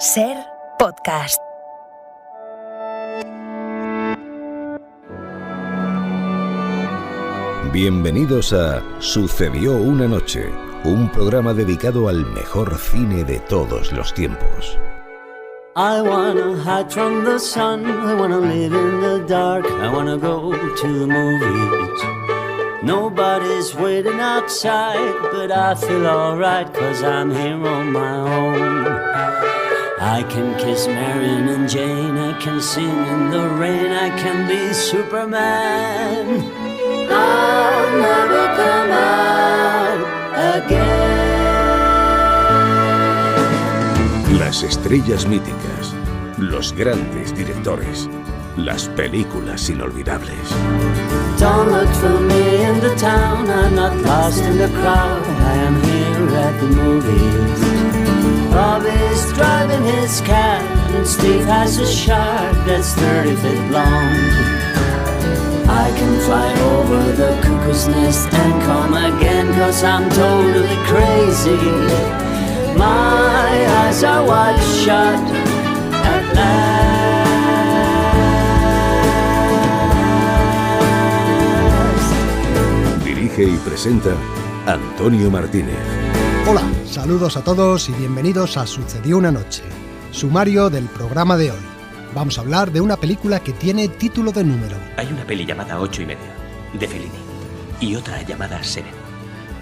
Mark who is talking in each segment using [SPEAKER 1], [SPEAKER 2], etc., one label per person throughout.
[SPEAKER 1] Ser Podcast.
[SPEAKER 2] Bienvenidos a Sucedió una noche, un programa dedicado al mejor cine de todos los tiempos.
[SPEAKER 3] I wanna hide from the sun, I wanna live in the dark, I wanna go to the movies. Nobody's waiting outside, but I feel alright, 'cause I'm here on my own. I can kiss Marion and Jane, I can sing in the rain, I can be Superman. I'll never come out again.
[SPEAKER 2] Las estrellas míticas, los grandes directores, las películas inolvidables.
[SPEAKER 3] Don't look for me in the town, I'm not lost in the crowd, I am here at the movies. Bob is driving his cat, and Steve has a shark that's 30 feet long. I can fly over the cuckoo's nest and come again, 'cause I'm totally crazy. My eyes are wide shut at last.
[SPEAKER 2] Dirige y presenta Antonio Martínez.
[SPEAKER 4] Hola, saludos a todos y bienvenidos a Sucedió una noche, sumario del programa de hoy. Vamos a hablar de una película que tiene título de número.
[SPEAKER 5] Hay una peli llamada 8:30, de Fellini, y otra llamada Seven.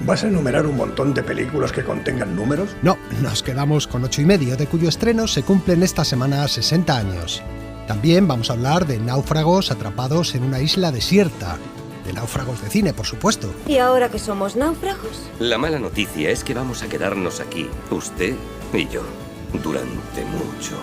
[SPEAKER 6] ¿Vas a enumerar un montón de películas que contengan números?
[SPEAKER 4] No, nos quedamos con 8:30, de cuyo estreno se cumplen esta semana 60 años. También vamos a hablar de náufragos atrapados en una isla desierta. De náufragos de cine, por supuesto.
[SPEAKER 7] ¿Y ahora que somos náufragos?
[SPEAKER 5] La mala noticia es que vamos a quedarnos aquí, usted y yo, durante mucho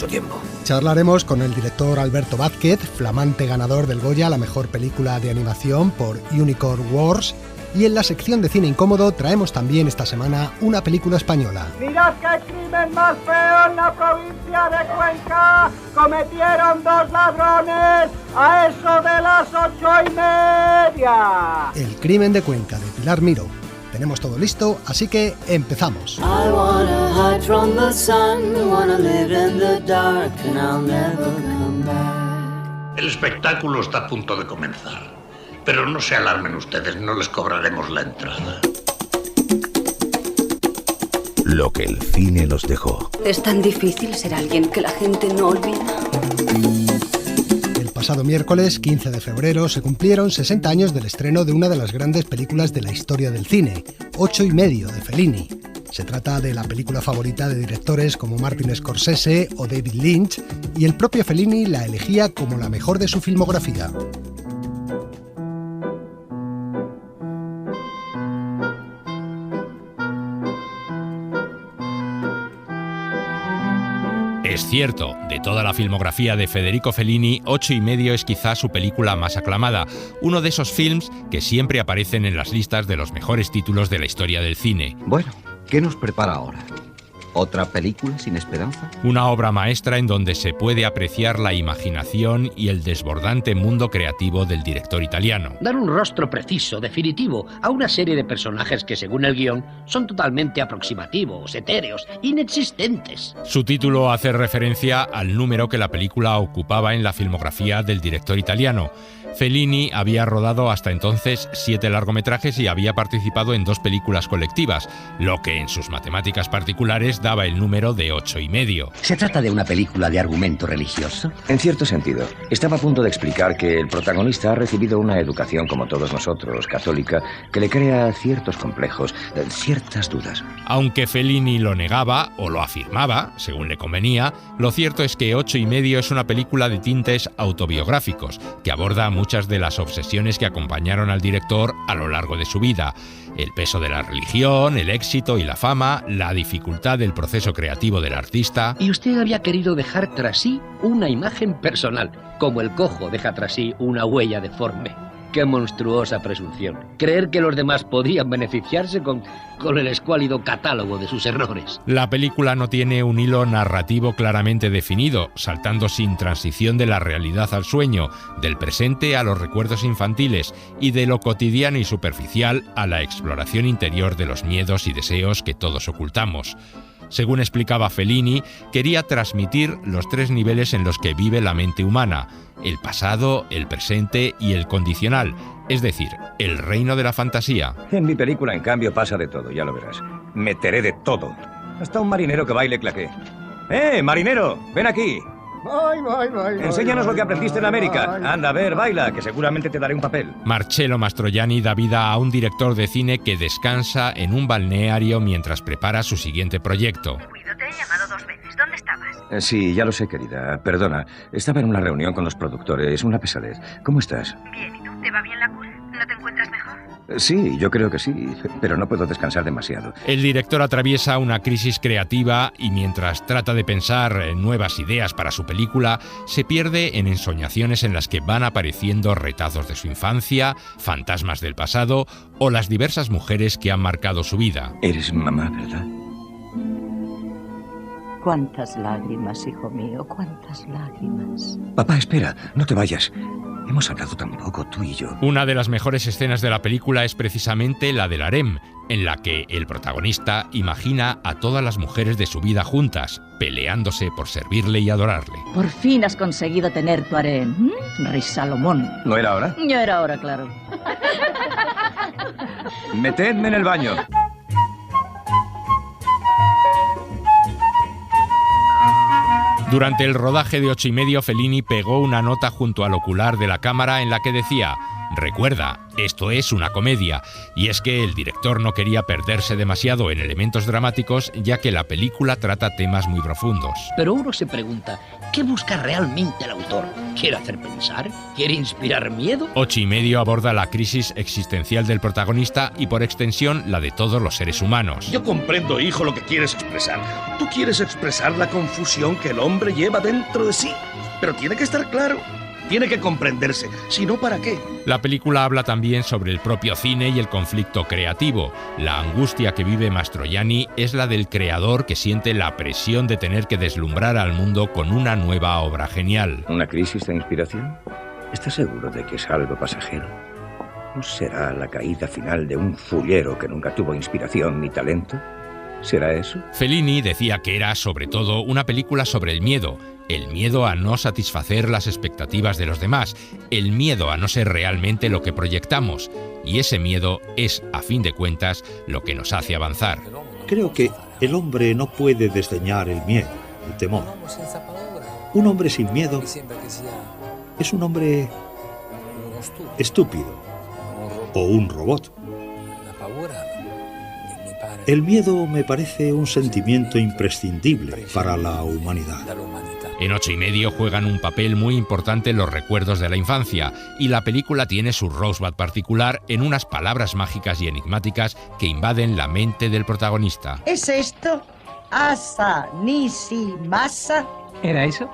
[SPEAKER 5] tiempo.
[SPEAKER 4] Charlaremos con el director Alberto Vázquez, flamante ganador del Goya a la mejor película de animación por Unicorn Wars. Y en la sección de cine incómodo traemos también esta semana una película española.
[SPEAKER 8] Mirad qué crimen más feo en la provincia de Cuenca. Cometieron 2 ladrones a eso de las 8:30.
[SPEAKER 4] El crimen de Cuenca, de Pilar Miró. Tenemos todo listo, así que empezamos.
[SPEAKER 3] I wanna hide from the sun, I wanna live in the dark, and I'll never come back.
[SPEAKER 9] El espectáculo está a punto de comenzar. Pero no se alarmen ustedes, no les cobraremos la entrada.
[SPEAKER 2] Lo que el cine nos dejó.
[SPEAKER 7] Es tan difícil ser alguien que la gente no olvida.
[SPEAKER 4] El pasado miércoles, 15 de febrero, se cumplieron 60 años del estreno de una de las grandes películas de la historia del cine, 8:30, de Fellini. Se trata de la película favorita de directores como Martin Scorsese o David Lynch, y el propio Fellini la elegía como la mejor de su filmografía.
[SPEAKER 10] Es cierto, de toda la filmografía de Federico Fellini, 8:30 es quizá su película más aclamada, uno de esos films que siempre aparecen en las listas de los mejores títulos de la historia del cine.
[SPEAKER 11] Bueno, ¿qué nos prepara ahora? ¿Otra película sin esperanza?
[SPEAKER 10] Una obra maestra en donde se puede apreciar la imaginación y el desbordante mundo creativo del director italiano.
[SPEAKER 12] Dar un rostro preciso, definitivo, a una serie de personajes que, según el guión, son totalmente aproximativos, etéreos, inexistentes.
[SPEAKER 10] Su título hace referencia al número que la película ocupaba en la filmografía del director italiano. Fellini había rodado hasta entonces 7 largometrajes y había participado en 2 películas colectivas, lo que en sus matemáticas particulares daba el número de 8:30.
[SPEAKER 12] ¿Se trata de una película de argumento religioso?
[SPEAKER 11] En cierto sentido. Estaba a punto de explicar que el protagonista ha recibido una educación, como todos nosotros, católica, que le crea ciertos complejos, ciertas dudas.
[SPEAKER 10] Aunque Fellini lo negaba o lo afirmaba, según le convenía, lo cierto es que 8:30 es una película de tintes autobiográficos, que aborda muchas de las obsesiones que acompañaron al director a lo largo de su vida. El peso de la religión, el éxito y la fama, la dificultad del proceso creativo del artista.
[SPEAKER 12] Y usted había querido dejar tras sí una imagen personal, como el cojo deja tras sí una huella deforme. Qué monstruosa presunción. Creer que los demás podían beneficiarse con el escuálido catálogo de sus errores.
[SPEAKER 10] La película no tiene un hilo narrativo claramente definido, saltando sin transición de la realidad al sueño, del presente a los recuerdos infantiles y de lo cotidiano y superficial a la exploración interior de los miedos y deseos que todos ocultamos. Según explicaba Fellini, quería transmitir los 3 niveles en los que vive la mente humana: el pasado, el presente y el condicional, es decir, el reino de la fantasía.
[SPEAKER 11] En mi película, en cambio, pasa de todo, ya lo verás. Meteré de todo. Hasta un marinero que baile claqué. Marinero! ¡Ven aquí!
[SPEAKER 6] Voy.
[SPEAKER 11] Enséñanos lo que aprendiste en América. Anda, a ver, baila, que seguramente te daré un papel.
[SPEAKER 10] Marcello Mastroianni da vida a un director de cine que descansa en un balneario mientras prepara su siguiente proyecto.
[SPEAKER 1] Cuido, te he llamado 2 veces. ¿Dónde estabas?
[SPEAKER 11] Sí, ya lo sé, querida. Perdona. Estaba en una reunión con los productores. Una pesadez. ¿Cómo estás?
[SPEAKER 1] Bien, ¿y tú? ¿Te va bien la cura? ¿No te encuentras mejor?
[SPEAKER 11] Sí, yo creo que sí, pero no puedo descansar demasiado.
[SPEAKER 10] El director atraviesa una crisis creativa y mientras trata de pensar en nuevas ideas para su película, se pierde en ensoñaciones en las que van apareciendo retazos de su infancia, fantasmas del pasado o las diversas mujeres que han marcado su vida.
[SPEAKER 11] Eres mamá, ¿verdad?
[SPEAKER 13] Cuántas lágrimas, hijo mío, cuántas lágrimas.
[SPEAKER 11] Papá, espera, no te vayas. Hemos hablado tan poco, tú y yo.
[SPEAKER 10] Una de las mejores escenas de la película es precisamente la del harem, en la que el protagonista imagina a todas las mujeres de su vida juntas, peleándose por servirle y adorarle.
[SPEAKER 13] Por fin has conseguido tener tu harem, Rey Salomón.
[SPEAKER 11] ¿No era hora?
[SPEAKER 13] Ya era hora, claro.
[SPEAKER 11] Metedme en el baño.
[SPEAKER 10] Durante el rodaje de 8 y medio, Fellini pegó una nota junto al ocular de la cámara en la que decía: recuerda, esto es una comedia. Y es que el director no quería perderse demasiado en elementos dramáticos, ya que la película trata temas muy profundos.
[SPEAKER 12] Pero uno se pregunta, ¿qué busca realmente el autor? ¿Quiere hacer pensar? ¿Quiere inspirar miedo?
[SPEAKER 10] 8 y medio aborda la crisis existencial del protagonista y por extensión la de todos los seres humanos.
[SPEAKER 9] Yo comprendo, hijo, lo que quieres expresar. Tú quieres expresar la confusión que el hombre lleva dentro de sí. Pero tiene que estar claro. Tiene que comprenderse, si no, ¿para qué?
[SPEAKER 10] La película habla también sobre el propio cine y el conflicto creativo. La angustia que vive Mastroianni es la del creador que siente la presión de tener que deslumbrar al mundo con una nueva obra genial.
[SPEAKER 11] ¿Una crisis de inspiración? ¿Estás seguro de que es algo pasajero? ¿No será la caída final de un fullero que nunca tuvo inspiración ni talento? ¿Será eso?
[SPEAKER 10] Fellini decía que era, sobre todo, una película sobre el miedo a no satisfacer las expectativas de los demás, el miedo a no ser realmente lo que proyectamos, y ese miedo es, a fin de cuentas, lo que nos hace avanzar.
[SPEAKER 14] Creo que el hombre no puede desdeñar el miedo, el temor. Un hombre sin miedo es un hombre estúpido o un robot. El miedo me parece un sentimiento imprescindible para la humanidad.
[SPEAKER 10] En 8 y medio juegan un papel muy importante los recuerdos de la infancia, y la película tiene su rosebud particular en unas palabras mágicas y enigmáticas que invaden la mente del protagonista.
[SPEAKER 15] ¿Es esto? ¿Asa, nisi, masa?
[SPEAKER 16] ¿Era eso?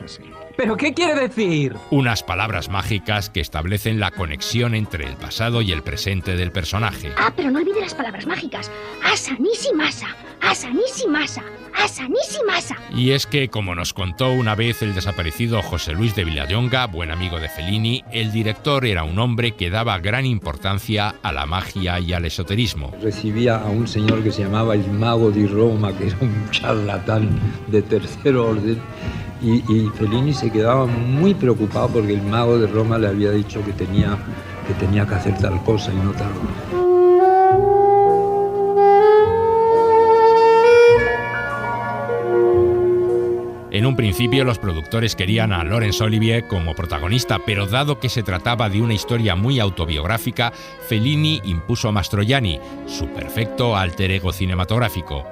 [SPEAKER 11] Sí.
[SPEAKER 16] ¿Pero qué quiere decir?
[SPEAKER 10] Unas palabras mágicas que establecen la conexión entre el pasado y el presente del personaje.
[SPEAKER 17] Ah, pero no olvide las palabras mágicas. Asa, nisi, masa. Asa, nisi, masa. Asa, nisi, masa.
[SPEAKER 10] Y es que, como nos contó una vez el desaparecido José Luis de Vilallonga, buen amigo de Fellini, el director era un hombre que daba gran importancia a la magia y al esoterismo.
[SPEAKER 18] Recibía a un señor que se llamaba el Mago di Roma, que era un charlatán de tercer orden, y Fellini se quedaba muy preocupado porque el Mago de Roma le había dicho que tenía que hacer tal cosa y no tal otra.
[SPEAKER 10] En un principio los productores querían a Laurence Olivier como protagonista, pero dado que se trataba de una historia muy autobiográfica, Fellini impuso a Mastroianni, su perfecto alter ego cinematográfico.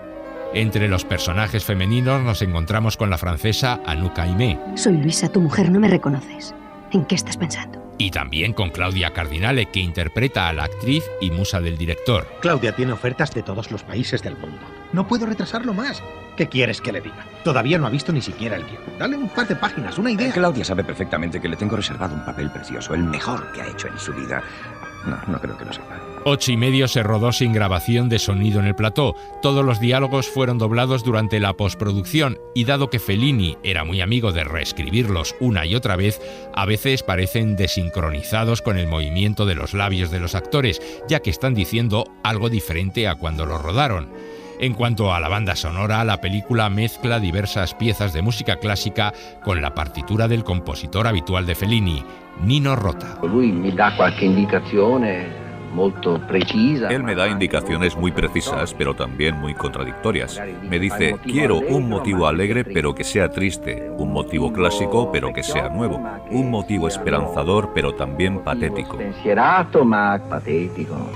[SPEAKER 10] Entre los personajes femeninos nos encontramos con la francesa Anouk Aimée.
[SPEAKER 17] Soy Luisa, tu mujer, no me reconoces. ¿En qué estás pensando?
[SPEAKER 10] Y también con Claudia Cardinale, que interpreta a la actriz y musa del director.
[SPEAKER 19] Claudia tiene ofertas de todos los países del mundo. No puedo retrasarlo más. ¿Qué quieres que le diga? Todavía no ha visto ni siquiera el guión. Dale un par de páginas, una idea.
[SPEAKER 11] Claudia sabe perfectamente que le tengo reservado un papel precioso, el mejor que ha hecho en su vida. No creo que lo sepa.
[SPEAKER 10] 8 y medio se rodó sin grabación de sonido en el plató. Todos los diálogos fueron doblados durante la postproducción y dado que Fellini era muy amigo de reescribirlos una y otra vez, a veces parecen desincronizados con el movimiento de los labios de los actores, ya que están diciendo algo diferente a cuando los rodaron. En cuanto a la banda sonora, la película mezcla diversas piezas de música clásica con la partitura del compositor habitual de Fellini, Nino Rota.
[SPEAKER 20] Lui mi da qualche indicazione molto precisa.
[SPEAKER 21] Él me da indicaciones muy precisas, pero también muy contradictorias. Me dice, quiero un motivo alegre, pero que sea triste. Un motivo clásico, pero que sea nuevo. Un motivo esperanzador, pero también patético.
[SPEAKER 20] Spensierato, ma patetico.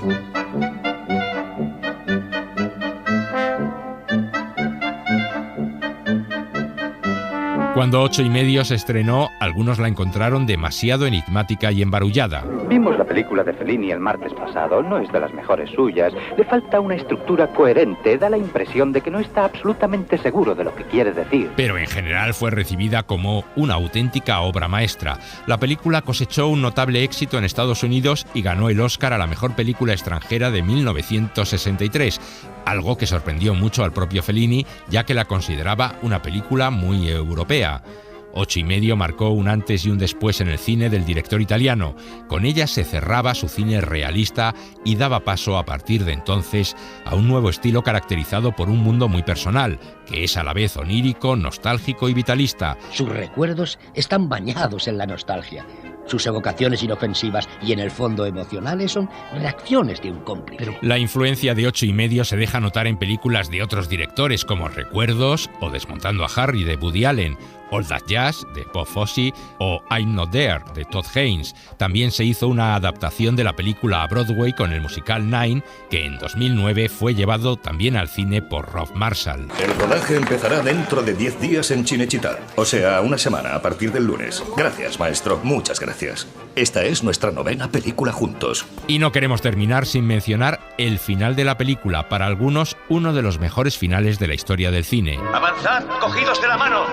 [SPEAKER 10] Cuando 8 y medio se estrenó, algunos la encontraron demasiado enigmática y embarullada.
[SPEAKER 22] Vimos la película de Fellini el martes pasado, no es de las mejores suyas. Le falta una estructura coherente, da la impresión de que no está absolutamente seguro de lo que quiere decir.
[SPEAKER 10] Pero en general fue recibida como una auténtica obra maestra. La película cosechó un notable éxito en Estados Unidos y ganó el Oscar a la mejor película extranjera de 1963, algo que sorprendió mucho al propio Fellini, ya que la consideraba una película muy europea. 8 y medio marcó un antes y un después en el cine del director italiano. Con ella se cerraba su cine realista y daba paso a partir de entonces a un nuevo estilo caracterizado por un mundo muy personal, que es a la vez onírico, nostálgico y vitalista.
[SPEAKER 12] Sus recuerdos están bañados en la nostalgia. Sus evocaciones inofensivas y en el fondo emocionales son reacciones de un cómplice.
[SPEAKER 10] La influencia de 8 y medio se deja notar en películas de otros directores como Recuerdos o Desmontando a Harry de Woody Allen, All That Jazz de Bob Fosse o I'm Not There de Todd Haynes. También se hizo una adaptación de la película a Broadway con el musical Nine, que en 2009 fue llevado también al cine por Rob Marshall.
[SPEAKER 9] El rodaje empezará dentro de 10 días en Cinecittà, o sea, una semana a partir del lunes. Gracias, maestro, muchas gracias. Esta es nuestra 9ª película juntos.
[SPEAKER 10] Y no queremos terminar sin mencionar el final de la película, para algunos uno de los mejores finales de la historia del cine.
[SPEAKER 5] ¡Avanzad, cogidos de la mano!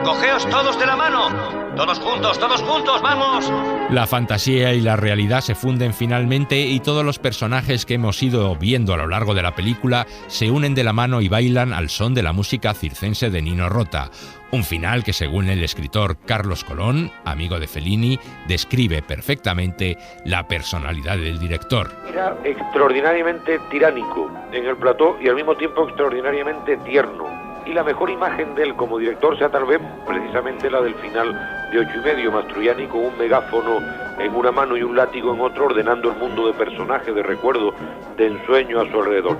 [SPEAKER 5] ¡Cogeos todos de la mano! ¡Todos juntos, vamos!
[SPEAKER 10] La fantasía y la realidad se funden finalmente y todos los personajes que hemos ido viendo a lo largo de la película se unen de la mano y bailan al son de la música circense de Nino Rota. Un final que, según el escritor Carlos Colón, amigo de Fellini, describe perfectamente la personalidad del director.
[SPEAKER 23] Era extraordinariamente tiránico en el plató y al mismo tiempo extraordinariamente tierno. Y la mejor imagen de él como director sea tal vez precisamente la del final de 8 y medio, Mastroianni con un megáfono en una mano y un látigo en otro, ordenando el mundo de personaje, de recuerdo, de ensueño a su alrededor.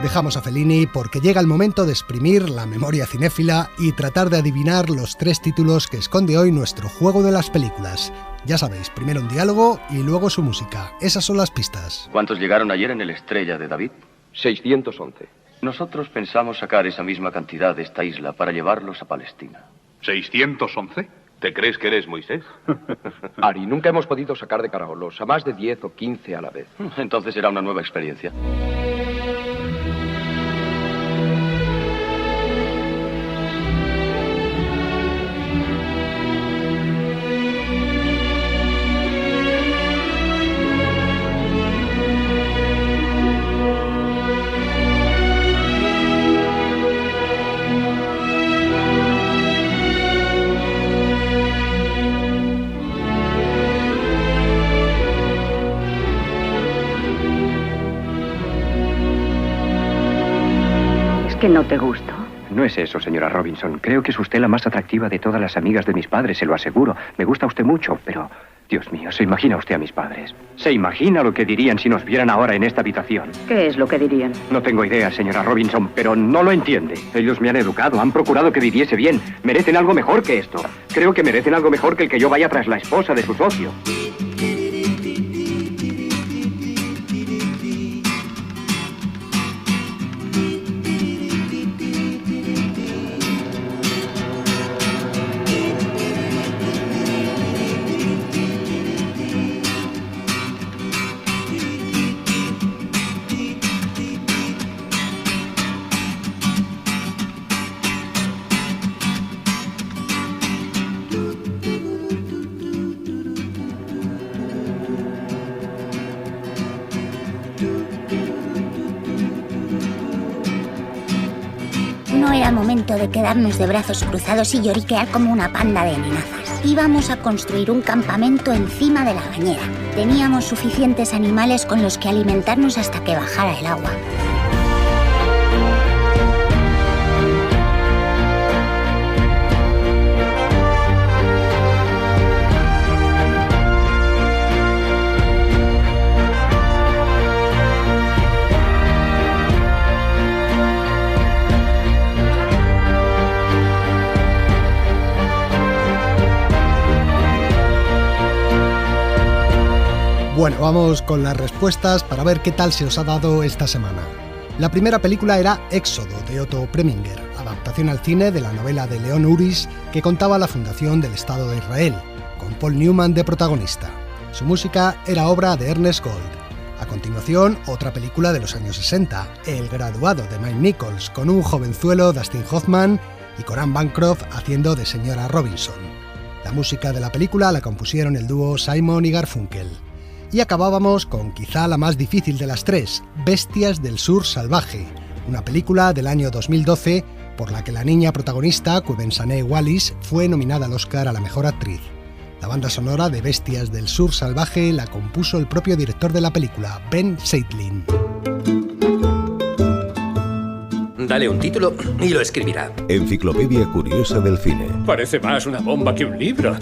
[SPEAKER 4] Dejamos a Fellini porque llega el momento de exprimir la memoria cinéfila y tratar de adivinar los 3 títulos que esconde hoy nuestro juego de las películas. Ya sabéis, primero un diálogo y luego su música. Esas son las pistas.
[SPEAKER 24] ¿Cuántos llegaron ayer en el Estrella de David?
[SPEAKER 23] 611.
[SPEAKER 24] Nosotros pensamos sacar esa misma cantidad de esta isla para llevarlos a Palestina.
[SPEAKER 23] ¿611? ¿Te crees que eres Moisés?
[SPEAKER 24] Ari, nunca hemos podido sacar de Caragolos a más de 10 o 15 a la vez. Entonces será una nueva experiencia.
[SPEAKER 13] ¿Que no te gusto?
[SPEAKER 24] No es eso, señora Robinson. Creo que es usted la más atractiva de todas las amigas de mis padres, se lo aseguro. Me gusta usted mucho, pero Dios mío, ¿se imagina usted a mis padres? ¿Se imagina lo que dirían si nos vieran ahora en esta habitación?
[SPEAKER 13] ¿Qué es lo que dirían?
[SPEAKER 24] No tengo idea, señora Robinson, pero no lo entiende. Ellos me han educado, han procurado que viviese bien. Merecen algo mejor que esto. Creo que merecen algo mejor que el que yo vaya tras la esposa de su socio.
[SPEAKER 17] No era momento de quedarnos de brazos cruzados y lloriquear como una panda de nenazas. Íbamos a construir un campamento encima de la bañera. Teníamos suficientes animales con los que alimentarnos hasta que bajara el agua.
[SPEAKER 4] Bueno, vamos con las respuestas para ver qué tal se os ha dado esta semana. La primera película era Éxodo, de Otto Preminger, adaptación al cine de la novela de Leon Uris que contaba la fundación del Estado de Israel, con Paul Newman de protagonista. Su música era obra de Ernest Gold. A continuación, otra película de los años 60, El graduado, de Mike Nichols, con un jovenzuelo Dustin Hoffman y Coran Bancroft haciendo de señora Robinson. La música de la película la compusieron el dúo Simon y Garfunkel. Y acabábamos con quizá la más difícil de las tres, Bestias del Sur Salvaje, una película del año 2012 por la que la niña protagonista, Quebensane Wallis, fue nominada al Oscar a la mejor actriz. La banda sonora de Bestias del Sur Salvaje la compuso el propio director de la película, Ben Seitlin.
[SPEAKER 5] Dale un título y lo escribirá.
[SPEAKER 21] Enciclopedia Curiosa del Cine.
[SPEAKER 2] Parece más una bomba que un libro.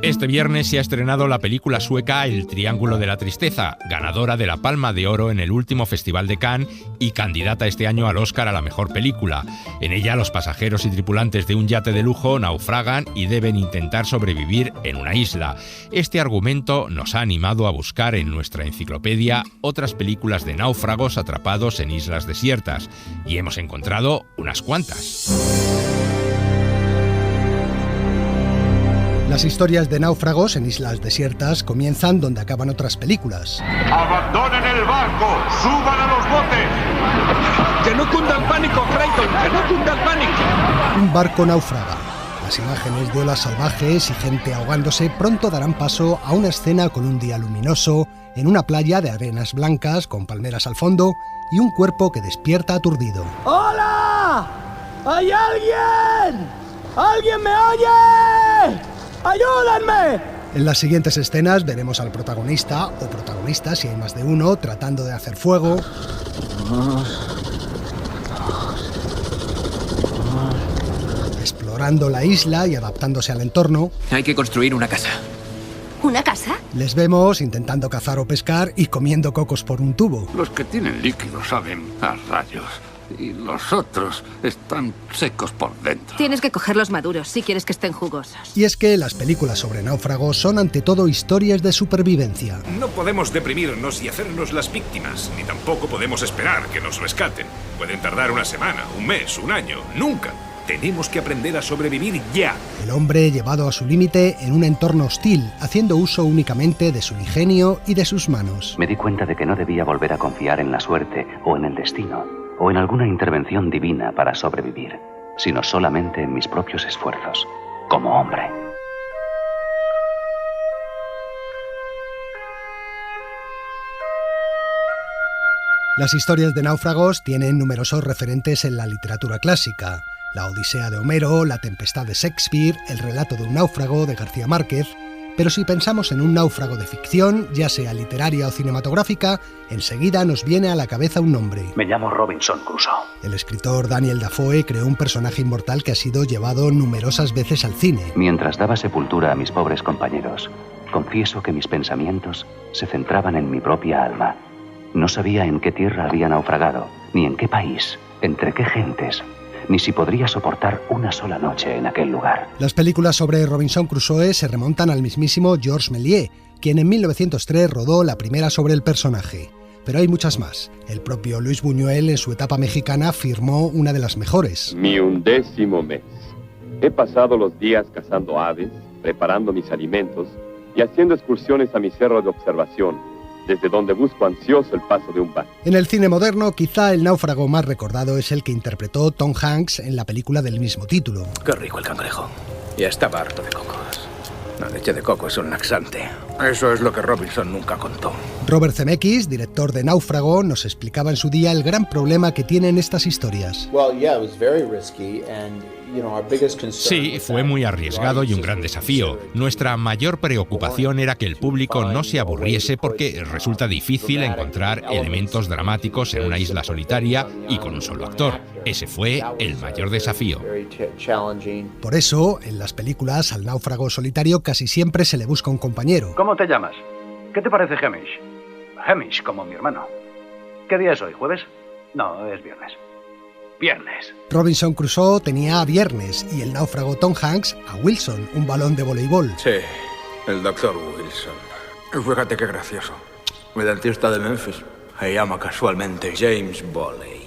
[SPEAKER 10] Este viernes se ha estrenado la película sueca El Triángulo de la Tristeza, ganadora de la Palma de Oro en el último Festival de Cannes y candidata este año al Oscar a la mejor película. En ella, los pasajeros y tripulantes de un yate de lujo naufragan y deben intentar sobrevivir en una isla. Este argumento nos ha animado a buscar en nuestra enciclopedia otras películas de náufragos atrapados en islas desiertas, y hemos encontrado unas cuantas.
[SPEAKER 4] Las historias de náufragos en islas desiertas comienzan donde acaban otras películas.
[SPEAKER 2] ¡Abandonen el barco! ¡Suban a los botes! ¡Que no cunda el pánico, Creighton! ¡Que no cunda el pánico!
[SPEAKER 4] Un barco naufraga. Las imágenes de olas salvajes y gente ahogándose pronto darán paso a una escena con un día luminoso, en una playa de arenas blancas con palmeras al fondo y un cuerpo que despierta aturdido.
[SPEAKER 3] ¡Hola! ¿Hay alguien? ¿Alguien me oye? ¡Ayúdenme!
[SPEAKER 4] En las siguientes escenas veremos al protagonista, o protagonistas si hay más de uno, tratando de hacer fuego, explorando la isla y adaptándose al entorno.
[SPEAKER 5] Hay que construir una casa.
[SPEAKER 17] ¿Una casa?
[SPEAKER 4] Les vemos intentando cazar o pescar y comiendo cocos por un tubo.
[SPEAKER 2] Los que tienen líquido saben a rayos. Y los otros están secos por dentro.
[SPEAKER 7] Tienes que cogerlos maduros si quieres que estén jugosos.
[SPEAKER 4] Y es que las películas sobre náufragos son ante todo historias de supervivencia.
[SPEAKER 8] No podemos deprimirnos y hacernos las víctimas, ni tampoco podemos esperar que nos rescaten. Pueden tardar una semana, un mes, un año, nunca. Tenemos que aprender a sobrevivir ya.
[SPEAKER 4] El hombre llevado a su límite en un entorno hostil, haciendo uso únicamente de su ingenio y de sus manos.
[SPEAKER 22] Me di cuenta de que no debía volver a confiar en la suerte o en el destino, o en alguna intervención divina para sobrevivir, sino solamente en mis propios esfuerzos, como hombre.
[SPEAKER 4] Las historias de náufragos tienen numerosos referentes en la literatura clásica. La Odisea de Homero, La Tempestad de Shakespeare, El relato de un náufrago de García Márquez, Pero si pensamos en un náufrago de ficción, ya sea literaria o cinematográfica, enseguida nos viene a la cabeza un nombre.
[SPEAKER 1] Me llamo Robinson Crusoe.
[SPEAKER 4] El escritor Daniel Defoe creó un personaje inmortal que ha sido llevado numerosas veces al cine.
[SPEAKER 1] Mientras daba sepultura a mis pobres compañeros, confieso que mis pensamientos se centraban en mi propia alma. No sabía en qué tierra había naufragado, ni en qué país, entre qué gentes, ni si podría soportar una sola noche en aquel lugar.
[SPEAKER 4] Las películas sobre Robinson Crusoe se remontan al mismísimo Georges Méliès, quien en 1903 rodó la primera sobre el personaje. Pero hay muchas más. El propio Luis Buñuel, en su etapa mexicana, firmó una de las mejores.
[SPEAKER 6] Mi 11º mes. He pasado los días cazando aves, preparando mis alimentos y haciendo excursiones a mi cerro de observación, desde donde busco ansioso el paso de un barco.
[SPEAKER 4] En el cine moderno, quizá el náufrago más recordado es el que interpretó Tom Hanks en la película del mismo título.
[SPEAKER 14] Qué rico el cangrejo. Y estaba harto de cocos. La leche de coco es un laxante. Eso es lo que Robinson nunca contó.
[SPEAKER 4] Robert Zemeckis, director de Náufrago, nos explicaba en su día el gran problema que tienen estas historias.
[SPEAKER 10] Sí, fue muy arriesgado y un gran desafío. Nuestra mayor preocupación era que el público no se aburriese porque resulta difícil encontrar elementos dramáticos en una isla solitaria y con un solo actor. Ese fue el mayor desafío.
[SPEAKER 4] Por eso, en las películas, al náufrago solitario casi siempre se le busca un compañero.
[SPEAKER 1] ¿Cómo te llamas? ¿Qué te parece Hamish? Hamish, como mi hermano. ¿Qué día es hoy? ¿Jueves? No, es viernes. Viernes.
[SPEAKER 4] Robinson Crusoe tenía a Viernes y el náufrago Tom Hanks a Wilson, un balón de voleibol.
[SPEAKER 14] Sí, el Dr. Wilson. Fíjate qué gracioso. Mi dentista de Memphis se llama casualmente James Boley.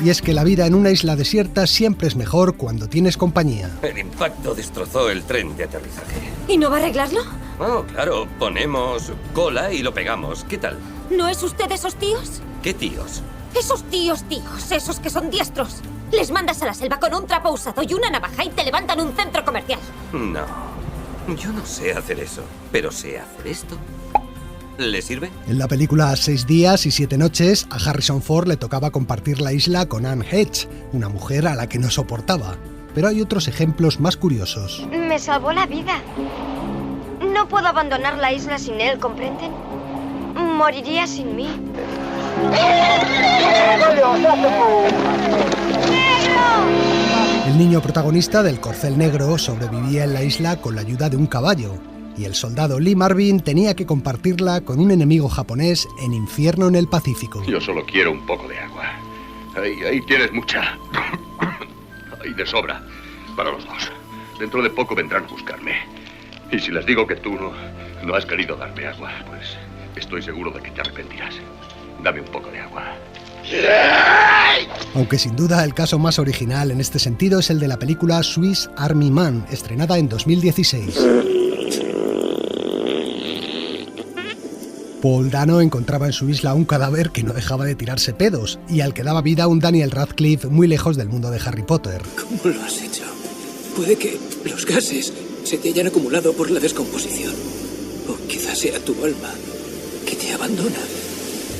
[SPEAKER 4] Y es que la vida en una isla desierta siempre es mejor cuando tienes compañía.
[SPEAKER 5] El impacto destrozó el tren de aterrizaje.
[SPEAKER 15] ¿Y no va a arreglarlo?
[SPEAKER 5] Oh, claro, ponemos cola y lo pegamos. ¿Qué tal?
[SPEAKER 15] ¿No es usted de esos tíos?
[SPEAKER 5] ¿Qué tíos?
[SPEAKER 15] Esos tíos, esos que son diestros. Les mandas a la selva con un trapo usado y una navaja y te levantan un centro comercial.
[SPEAKER 5] No, yo no sé hacer eso, pero sé hacer esto. ¿Le sirve?
[SPEAKER 4] En la película 6 días y 7 noches, a Harrison Ford le tocaba compartir la isla con Anne Hedge, una mujer a la que no soportaba. Pero hay otros ejemplos más curiosos.
[SPEAKER 25] Me salvó la vida. No puedo abandonar la isla sin él, ¿comprenden? Moriría sin mí.
[SPEAKER 4] El niño protagonista del Corcel Negro sobrevivía en la isla con la ayuda de un caballo, y el soldado Lee Marvin tenía que compartirla con un enemigo japonés en Infierno en el Pacífico.
[SPEAKER 9] Yo solo quiero un poco de agua. Ahí tienes mucha. Ahí de sobra. Para los dos. Dentro de poco vendrán a buscarme. Y si les digo que tú no has querido darme agua, pues estoy seguro de que te arrepentirás. Dame un poco de agua.
[SPEAKER 4] Aunque sin duda el caso más original en este sentido es el de la película Swiss Army Man, estrenada en 2016. Paul Dano encontraba en su isla un cadáver que no dejaba de tirarse pedos y al que daba vida un Daniel Radcliffe muy lejos del mundo de Harry Potter.
[SPEAKER 26] ¿Cómo lo has hecho? Puede que los gases se te hayan acumulado por la descomposición. O quizás sea tu alma que te abandona.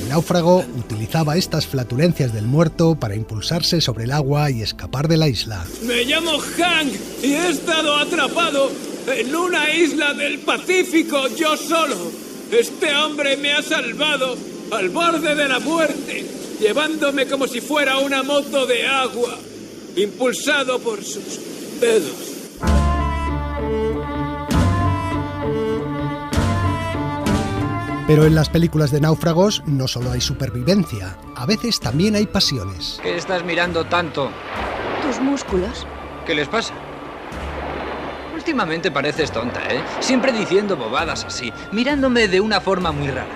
[SPEAKER 4] El náufrago utilizaba estas flatulencias del muerto para impulsarse sobre el agua y escapar de la isla.
[SPEAKER 26] Me llamo Hank y he estado atrapado en una isla del Pacífico yo solo. Este hombre me ha salvado al borde de la muerte, llevándome como si fuera una moto de agua, impulsado por sus dedos.
[SPEAKER 4] Pero en las películas de náufragos no solo hay supervivencia, a veces también hay pasiones.
[SPEAKER 16] ¿Qué estás mirando tanto?
[SPEAKER 25] Tus músculos.
[SPEAKER 16] ¿Qué les pasa? Últimamente pareces tonta, ¿eh? Siempre diciendo bobadas así, mirándome de una forma muy rara.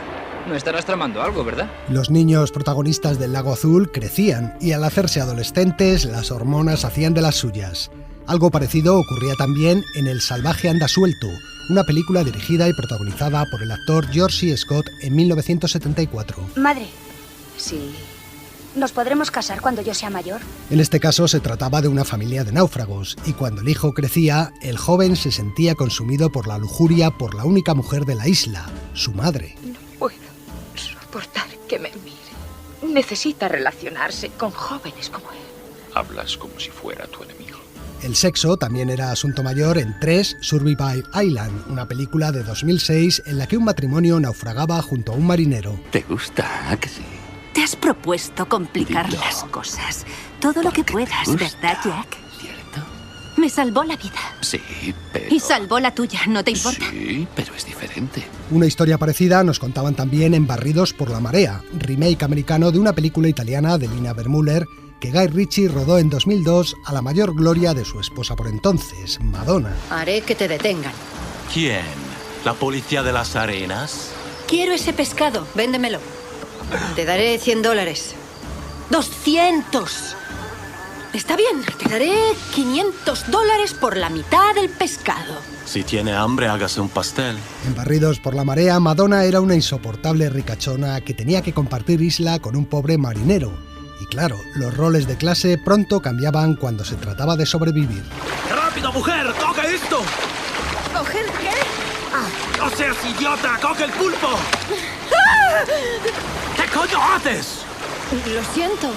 [SPEAKER 16] No estarás tramando algo, ¿verdad?
[SPEAKER 4] Los niños protagonistas del Lago Azul crecían y al hacerse adolescentes las hormonas hacían de las suyas. Algo parecido ocurría también en El salvaje anda suelto, una película dirigida y protagonizada por el actor George C. Scott en 1974.
[SPEAKER 25] Madre, sí. ¿Nos podremos casar cuando yo sea mayor?
[SPEAKER 4] En este caso se trataba de una familia de náufragos, y cuando el hijo crecía, el joven se sentía consumido por la lujuria por la única mujer de la isla, su madre.
[SPEAKER 25] No puedo soportar que me mire. Necesita relacionarse con jóvenes como él.
[SPEAKER 9] Hablas como si fuera tu enemigo.
[SPEAKER 4] El sexo también era asunto mayor en 3 Survivor Island, una película de 2006 en la que un matrimonio naufragaba junto a un marinero.
[SPEAKER 1] ¿Te gusta, a que sí?
[SPEAKER 7] Te has propuesto complicar las cosas. Todo lo que puedas, ¿verdad, Jack?
[SPEAKER 1] ¿Cierto?
[SPEAKER 7] Me salvó la vida.
[SPEAKER 1] Sí, pero...
[SPEAKER 7] Y salvó la tuya, ¿no te importa?
[SPEAKER 1] Sí, pero es diferente.
[SPEAKER 4] Una historia parecida nos contaban también en Barridos por la marea, remake americano de una película italiana de Lina Wermüller que Guy Ritchie rodó en 2002 a la mayor gloria de su esposa por entonces, Madonna.
[SPEAKER 13] Haré que te detengan.
[SPEAKER 11] ¿Quién? ¿La policía de las arenas?
[SPEAKER 13] Quiero ese pescado, véndemelo. Te daré $100. 200. Está bien, te daré $500 por la mitad del pescado.
[SPEAKER 11] Si tiene hambre, hágase un pastel.
[SPEAKER 4] En Barridos por la marea, Madonna era una insoportable ricachona que tenía que compartir isla con un pobre marinero. Y claro, los roles de clase pronto cambiaban cuando se trataba de sobrevivir.
[SPEAKER 11] ¡Rápido, mujer! ¡Coge esto!
[SPEAKER 13] ¿Coger qué?
[SPEAKER 11] ¡No seas idiota! ¡Coge el pulpo! ¿Qué coño haces?
[SPEAKER 13] Lo siento,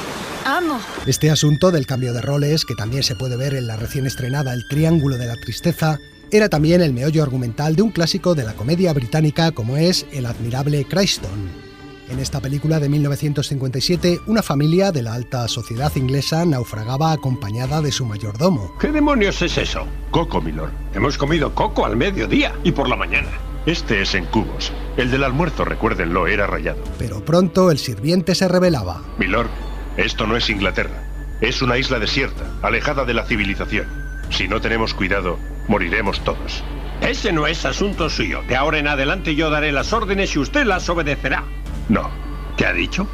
[SPEAKER 13] amo.
[SPEAKER 4] Este asunto del cambio de roles, que también se puede ver en la recién estrenada El Triángulo de la Tristeza, era también el meollo argumental de un clásico de la comedia británica como es El admirable Crayston. En esta película de 1957, una familia de la alta sociedad inglesa naufragaba acompañada de su mayordomo.
[SPEAKER 2] ¿Qué demonios es eso? Coco, milord. Hemos comido coco al mediodía y por la mañana.
[SPEAKER 9] Este es en cubos. El del almuerzo, recuérdenlo, era rallado.
[SPEAKER 4] Pero pronto el sirviente se rebelaba.
[SPEAKER 9] Milord, esto no es Inglaterra. Es una isla desierta, alejada de la civilización. Si no tenemos cuidado, moriremos todos.
[SPEAKER 2] Ese no es asunto suyo. De ahora en adelante yo daré las órdenes y usted las obedecerá.
[SPEAKER 9] No.
[SPEAKER 2] ¿Qué ha dicho?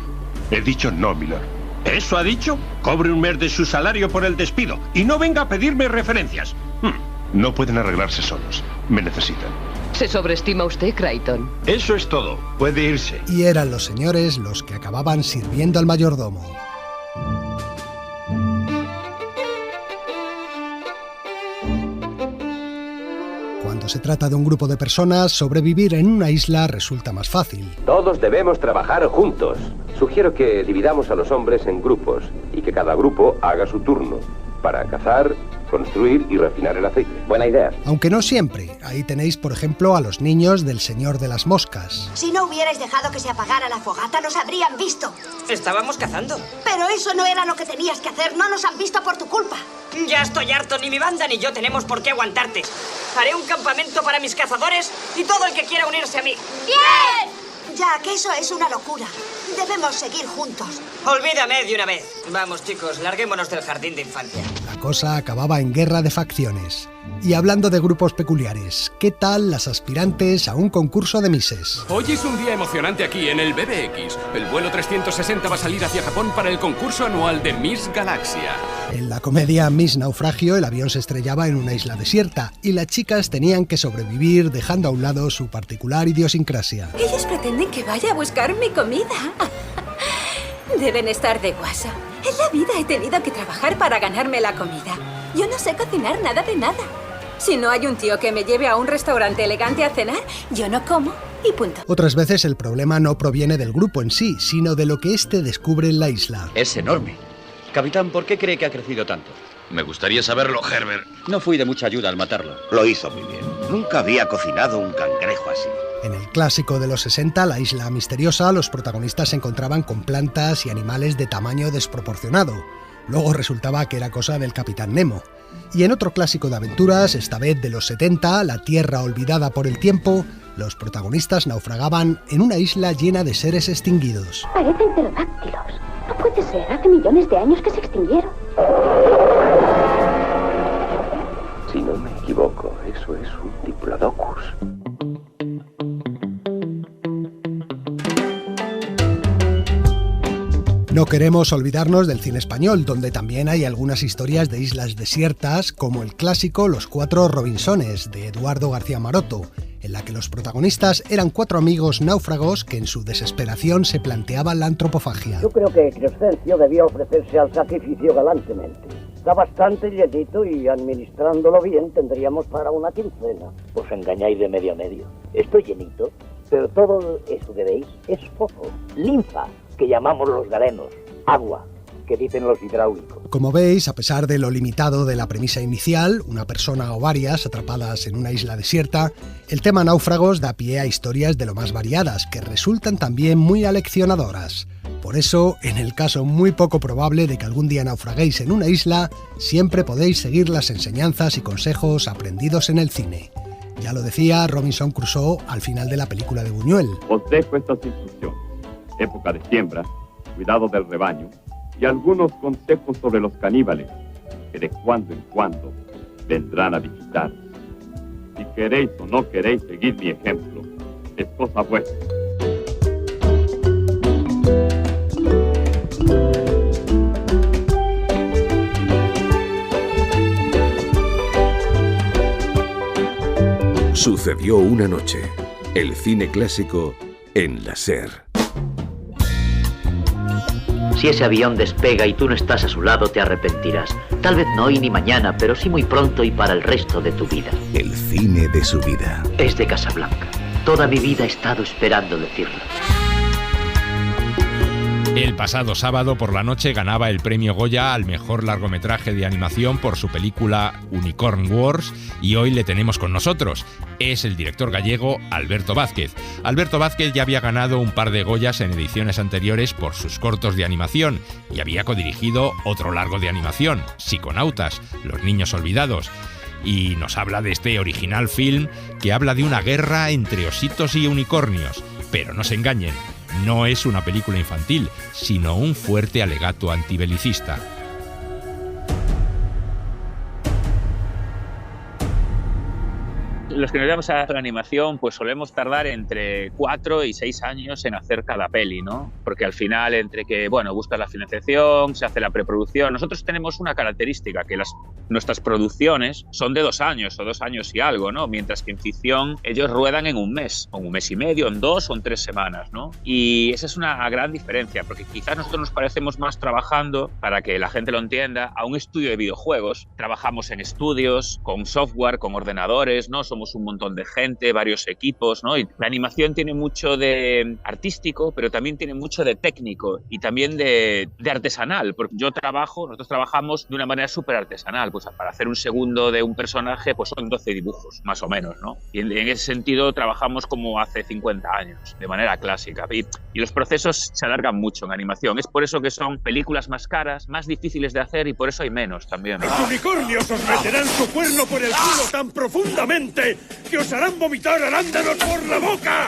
[SPEAKER 9] He dicho no, milord.
[SPEAKER 2] ¿Eso ha dicho? Cobre un mes de su salario por el despido y no venga a pedirme referencias.
[SPEAKER 9] No pueden arreglarse solos. Me necesitan.
[SPEAKER 12] ¿Se sobreestima usted, Creighton?
[SPEAKER 2] Eso es todo. Puede irse.
[SPEAKER 4] Y eran los señores los que acababan sirviendo al mayordomo. Cuando se trata de un grupo de personas, sobrevivir en una isla resulta más fácil.
[SPEAKER 22] Todos debemos trabajar juntos. Sugiero que dividamos a los hombres en grupos y que cada grupo haga su turno para cazar, construir y refinar el aceite. Buena idea.
[SPEAKER 4] Aunque no siempre. Ahí tenéis, por ejemplo, a los niños del Señor de las Moscas.
[SPEAKER 18] Si no hubierais dejado que se apagara la fogata, nos habrían visto.
[SPEAKER 19] Estábamos cazando.
[SPEAKER 18] Pero eso no era lo que tenías que hacer. No nos han visto por tu culpa.
[SPEAKER 19] Ya estoy harto. Ni mi banda ni yo tenemos por qué aguantarte. Haré un campamento para mis cazadores y todo el que quiera unirse a mí.
[SPEAKER 18] ¡Bien! Jack, eso es una locura. Debemos seguir juntos.
[SPEAKER 19] Olvídame de una vez. Vamos, chicos, larguémonos del jardín de infancia.
[SPEAKER 4] La cosa acababa en guerra de facciones. Y hablando de grupos peculiares, ¿qué tal las aspirantes a un concurso de Misses?
[SPEAKER 20] Hoy es un día emocionante aquí en el BBX. El vuelo 360 va a salir hacia Japón para el concurso anual de Miss Galaxia.
[SPEAKER 4] En la comedia Miss Naufragio, el avión se estrellaba en una isla desierta y las chicas tenían que sobrevivir dejando a un lado su particular idiosincrasia.
[SPEAKER 23] Ellos pretenden que vaya a buscar mi comida. Deben estar de guasa. En la vida he tenido que trabajar para ganarme la comida. Yo no sé cocinar nada de nada. Si no hay un tío que me lleve a un restaurante elegante a cenar, yo no como y punto.
[SPEAKER 4] Otras veces el problema no proviene del grupo en sí, sino de lo que éste descubre en la isla.
[SPEAKER 27] Es enorme. Capitán, ¿por qué cree que ha crecido tanto?
[SPEAKER 9] Me gustaría saberlo, Herbert.
[SPEAKER 27] No fui de mucha ayuda al matarlo.
[SPEAKER 28] Lo hizo muy bien. Nunca había cocinado un cangrejo así.
[SPEAKER 4] En el clásico de los 60, La Isla Misteriosa, los protagonistas se encontraban con plantas y animales de tamaño desproporcionado. Luego resultaba que era cosa del Capitán Nemo. Y en otro clásico de aventuras, esta vez de los 70, La Tierra olvidada por el tiempo, los protagonistas naufragaban en una isla llena de seres extinguidos.
[SPEAKER 18] Parecen pterodáctilos. No puede ser, hace millones de años que se extinguieron.
[SPEAKER 22] Si no me equivoco, eso es un Diplodocus.
[SPEAKER 4] No queremos olvidarnos del cine español, donde también hay algunas historias de islas desiertas, como el clásico Los Cuatro Robinsones, de Eduardo García Maroto, en la que los protagonistas eran 4 amigos náufragos que en su desesperación se planteaban la antropofagia.
[SPEAKER 29] Yo creo que Crescencio debía ofrecerse al sacrificio galantemente. Está bastante llenito y administrándolo bien tendríamos para una quincena.
[SPEAKER 22] Os engañáis de medio a medio. Estoy llenito, pero todo eso que veis es fofo, linfa, que llamamos los galenos, agua,
[SPEAKER 29] que dicen los hidráulicos.
[SPEAKER 4] Como veis, a pesar de lo limitado de la premisa inicial, una persona o varias atrapadas en una isla desierta, el tema náufragos da pie a historias de lo más variadas, que resultan también muy aleccionadoras. Por eso, en el caso muy poco probable de que algún día naufraguéis en una isla, siempre podéis seguir las enseñanzas y consejos aprendidos en el cine. Ya lo decía Robinson Crusoe al final de la película de Buñuel.
[SPEAKER 3] Os dejo estas instrucciones. Época de siembra, cuidado del rebaño y algunos consejos sobre los caníbales, que de cuando en cuando vendrán a visitar. Si queréis o no queréis seguir mi ejemplo, es cosa vuestra.
[SPEAKER 6] Sucedió una noche. El cine clásico en la SER.
[SPEAKER 8] Si ese avión despega y tú no estás a su lado, te arrepentirás. Tal vez no hoy ni mañana, pero sí muy pronto y para el resto de tu vida.
[SPEAKER 6] El cine de su vida.
[SPEAKER 8] Es de Casablanca. Toda mi vida he estado esperando decirlo.
[SPEAKER 10] El pasado sábado por la noche ganaba el premio Goya al mejor largometraje de animación por su película Unicorn Wars y hoy le tenemos con nosotros. Es el director gallego Alberto Vázquez. Alberto Vázquez ya había ganado un par de Goyas en ediciones anteriores por sus cortos de animación y había codirigido otro largo de animación, Psiconautas, Los niños olvidados. Y nos habla de este original film que habla de una guerra entre ositos y unicornios. Pero no se engañen, no es una película infantil, sino un fuerte alegato antibelicista.
[SPEAKER 14] Los que nos dedicamos a la animación, pues solemos tardar entre 4 y 6 años en hacer cada peli, ¿no? Porque al final, entre que, bueno, buscas la financiación, se hace la preproducción. Nosotros tenemos una característica, que nuestras producciones son de 2 años o 2 años y algo, ¿no? Mientras que en ficción ellos ruedan en un mes, o un mes y medio, en 2 o en 3 semanas, ¿no? Y esa es una gran diferencia, porque quizás nosotros nos parecemos más trabajando, para que la gente lo entienda, a un estudio de videojuegos. Trabajamos en estudios, con software, con ordenadores, ¿no? Somos un montón de gente, varios equipos, ¿no? Y la animación tiene mucho de artístico, pero también tiene mucho de técnico y también de artesanal, porque nosotros trabajamos de una manera súper artesanal, pues para hacer un segundo de un personaje, pues son 12 dibujos, más o menos, ¿no? Y en ese sentido trabajamos como hace 50 años, de manera clásica. Y los procesos se alargan mucho en animación. Es por eso que son películas más caras, más difíciles de hacer y por eso hay menos también.
[SPEAKER 2] Los unicornios os meterán su cuerno por el culo tan profundamente que os harán vomitar arándanos por la boca.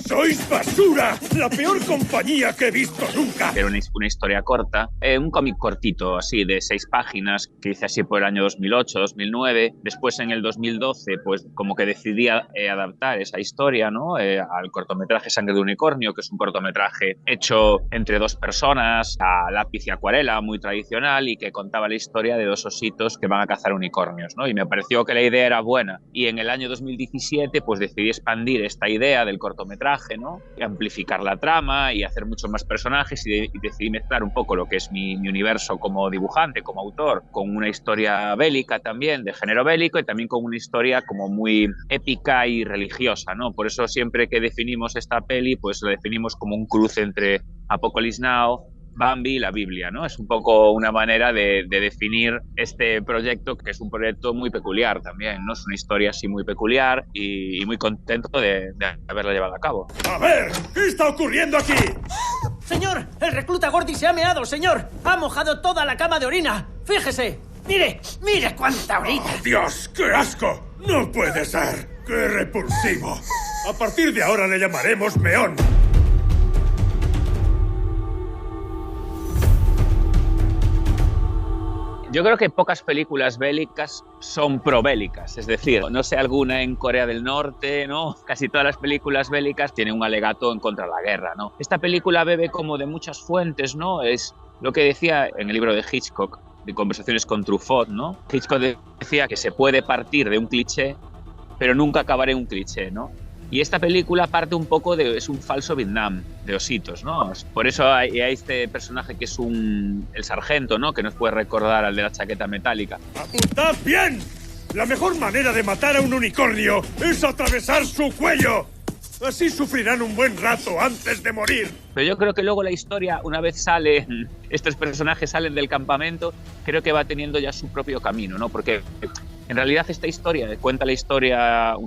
[SPEAKER 2] ¡Sois basura! ¡La peor compañía que he visto nunca!
[SPEAKER 14] Era una historia corta, un cómic cortito, así, de 6 páginas, que hice así por el año 2008, 2009. Después, en el 2012, pues como que decidí adaptar esa historia, ¿no? Al cortometraje Sangre de Unicornio, que es un cortometraje hecho entre 2 personas, a lápiz y acuarela, muy tradicional, y que contaba la historia de 2 ositos que van a cazar unicornios, ¿no? Y me pareció que la idea era buena. Y en el año 2017, pues decidí expandir esta idea del cortometraje, ¿no? Y amplificar la trama y hacer muchos más personajes y decidí mezclar un poco lo que es mi universo como dibujante, como autor, con una historia bélica también, de género bélico, y también con una historia como muy épica y religiosa, ¿no? Por eso siempre que definimos esta peli, pues lo definimos como un cruce entre Apocalypse Now, Bambi y la Biblia, ¿no? Es un poco una manera de definir este proyecto, que es un proyecto muy peculiar también, ¿no? Es una historia así muy peculiar y muy contento de haberla llevado a cabo.
[SPEAKER 2] A ver, ¿qué está ocurriendo aquí?
[SPEAKER 19] Señor, el recluta Gordy se ha meado, señor. Ha mojado toda la cama de orina. Fíjese. Mire cuánta orina.
[SPEAKER 2] ¡Oh, Dios, qué asco! No puede ser. ¡Qué repulsivo! A partir de ahora le llamaremos Meón.
[SPEAKER 14] Yo creo que pocas películas bélicas son probélicas, es decir, no sé alguna en Corea del Norte, ¿no? Casi todas las películas bélicas tienen un alegato en contra de la guerra, ¿no? Esta película bebe como de muchas fuentes, ¿no? Es lo que decía en el libro de Hitchcock, de Conversaciones con Truffaut, ¿no? Hitchcock decía que se puede partir de un cliché, pero nunca acabar en un cliché, ¿no? Y esta película parte un poco es un falso Vietnam, de ositos, ¿no? Por eso hay este personaje que es el sargento, ¿no? Que nos puede recordar al de la chaqueta metálica.
[SPEAKER 2] ¡Apuntad bien! La mejor manera de matar a un unicornio es atravesar su cuello. Así sufrirán un buen rato antes de morir.
[SPEAKER 14] Pero yo creo que luego la historia, una vez estos personajes salen del campamento, creo que va teniendo ya su propio camino, ¿no? Porque en realidad esta historia cuenta una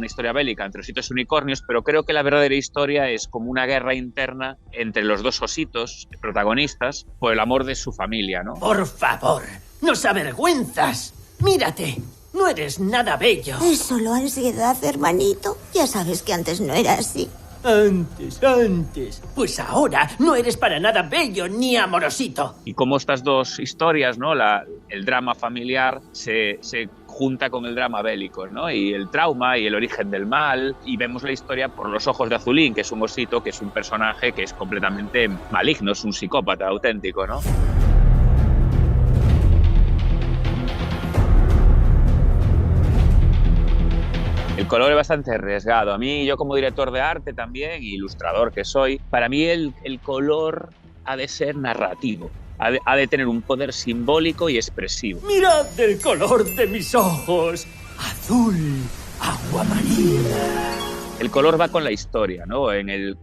[SPEAKER 14] historia bélica entre ositos y unicornios, pero creo que la verdadera historia es como una guerra interna entre los dos ositos protagonistas por el amor de su familia, ¿no?
[SPEAKER 19] Por favor, nos avergüenzas. Mírate. No eres nada bello.
[SPEAKER 18] Es solo ansiedad, hermanito. Ya sabes que antes no era así.
[SPEAKER 19] Antes. Pues ahora no eres para nada bello ni amorosito.
[SPEAKER 14] Y como estas dos historias, ¿no? El drama familiar se junta con el drama bélico, ¿no? Y el trauma y el origen del mal. Y vemos la historia por los ojos de Azulín, que es un osito, que es un personaje que es completamente maligno, es un psicópata auténtico, ¿no? El color es bastante arriesgado. A mí, yo como director de arte también, y ilustrador que soy, para mí el color ha de ser narrativo. Ha de tener un poder simbólico y expresivo.
[SPEAKER 19] ¡Mirad el color de mis ojos! Azul, agua marina.
[SPEAKER 14] El color va con la historia, ¿no?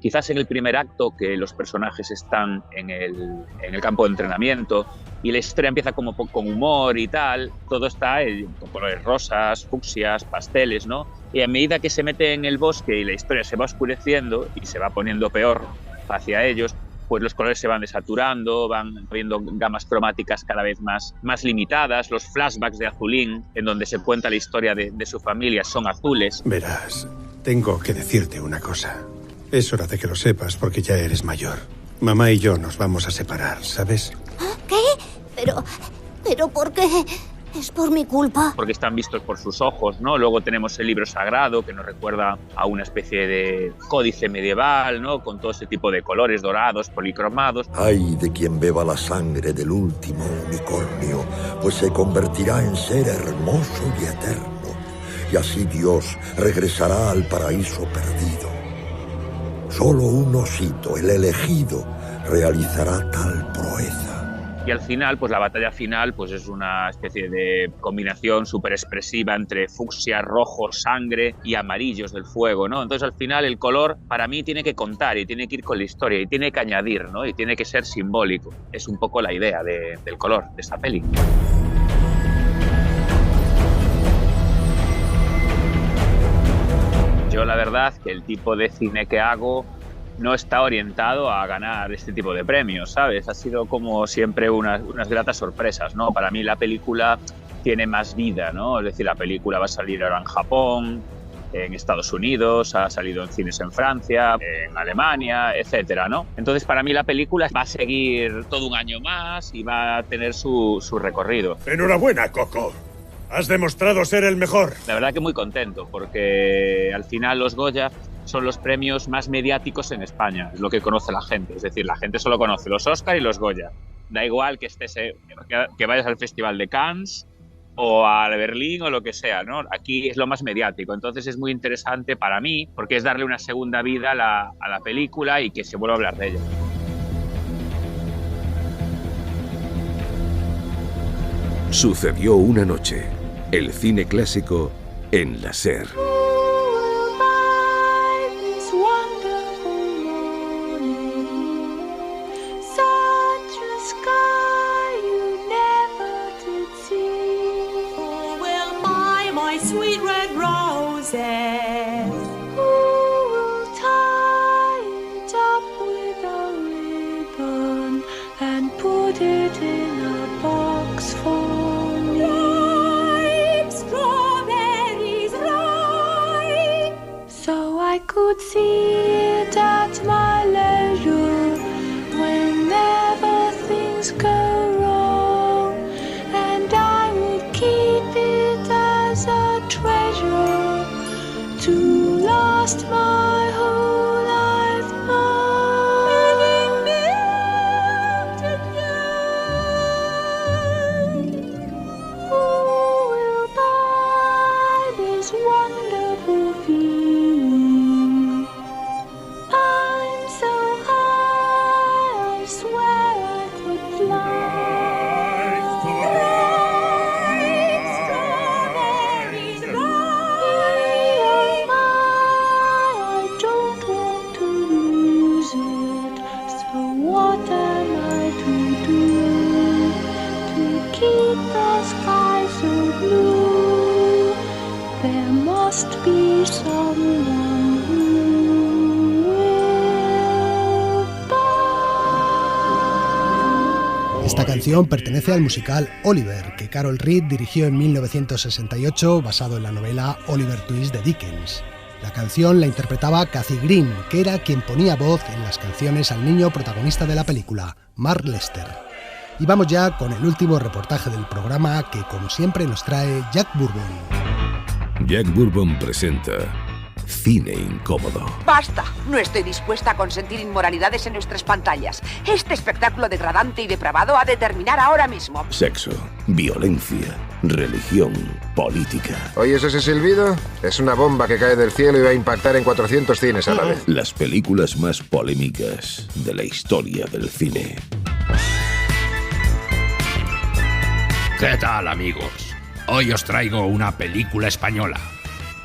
[SPEAKER 14] Quizás en el primer acto, que los personajes están en el campo de entrenamiento y la historia empieza como con humor y tal, todo está con colores rosas, fucsias, pasteles, ¿no? Y a medida que se mete en el bosque y la historia se va oscureciendo y se va poniendo peor hacia ellos, pues los colores se van desaturando, van viendo gamas cromáticas cada vez más limitadas. Los flashbacks de Azulín, en donde se cuenta la historia de su familia, son azules.
[SPEAKER 5] Verás, tengo que decirte una cosa. Es hora de que lo sepas porque ya eres mayor. Mamá y yo nos vamos a separar, ¿sabes?
[SPEAKER 18] ¿Qué? ¿Pero por qué? ¿Es por mi culpa?
[SPEAKER 14] Porque están vistos por sus ojos, ¿no? Luego tenemos el libro sagrado, que nos recuerda a una especie de códice medieval, ¿no? Con todo ese tipo de colores dorados, policromados.
[SPEAKER 7] Ay de quien beba la sangre del último unicornio, pues se convertirá en ser hermoso y eterno. Y así Dios regresará al paraíso perdido. Solo un osito, el elegido, realizará tal proeza.
[SPEAKER 14] Y al final, pues la batalla final, pues es una especie de combinación súper expresiva entre fucsia, rojo, sangre y amarillos del fuego, ¿no? Entonces al final el color para mí tiene que contar y tiene que ir con la historia y tiene que añadir, ¿no? Y tiene que ser simbólico. Es un poco la idea del color de esta peli. Yo la verdad que el tipo de cine que hago no está orientado a ganar este tipo de premios, ¿sabes? Ha sido como siempre unas gratas sorpresas, ¿no? Para mí la película tiene más vida, ¿no? Es decir, la película va a salir ahora en Japón, en Estados Unidos, ha salido en cines en Francia, en Alemania, etcétera, ¿no? Entonces, para mí la película va a seguir todo un año más y va a tener su recorrido.
[SPEAKER 2] ¡Enhorabuena, Coco! Has demostrado ser el mejor.
[SPEAKER 14] La verdad que muy contento, porque al final los Goya son los premios más mediáticos en España, es lo que conoce la gente. Es decir, la gente solo conoce los Oscar y los Goya. Da igual que que vayas al Festival de Cannes o a Berlín o lo que sea, ¿no? Aquí es lo más mediático. Entonces es muy interesante para mí, porque es darle una segunda vida a la película y que se vuelva a hablar de ella.
[SPEAKER 6] Sucedió una noche. El cine clásico en la SER.
[SPEAKER 15] Sweet red roses. Who will tie it up with a ribbon and put it in a box for me? Ripe strawberries, ripe. So I could see it at my leisure whenever things go wrong, and I would keep it as a treasure to last my whole life long. Living milk tonight. Who will buy this wonderful feeling? I'm so high, I swear I could fly. must be someone who will buy.
[SPEAKER 4] Esta canción pertenece al musical Oliver, que Carol Reed dirigió en 1968, basado en la novela Oliver Twist de Dickens. La canción la interpretaba Kathy Green, que era quien ponía voz en las canciones al niño protagonista de la película, Mark Lester. Y vamos ya con el último reportaje del programa que, como siempre, nos trae Jack Bourbon.
[SPEAKER 6] Jack Bourbon presenta Cine Incómodo.
[SPEAKER 1] ¡Basta! No estoy dispuesta a consentir inmoralidades en nuestras pantallas. Este espectáculo degradante y depravado ha de terminar ahora mismo.
[SPEAKER 6] Sexo, violencia, religión, política.
[SPEAKER 11] ¿Oyes ese silbido? Es una bomba que cae del cielo y va a impactar en 400 cines a la vez.
[SPEAKER 6] Las películas más polémicas de la historia del cine.
[SPEAKER 10] ¿Qué tal, amigos? Hoy os traigo una película española.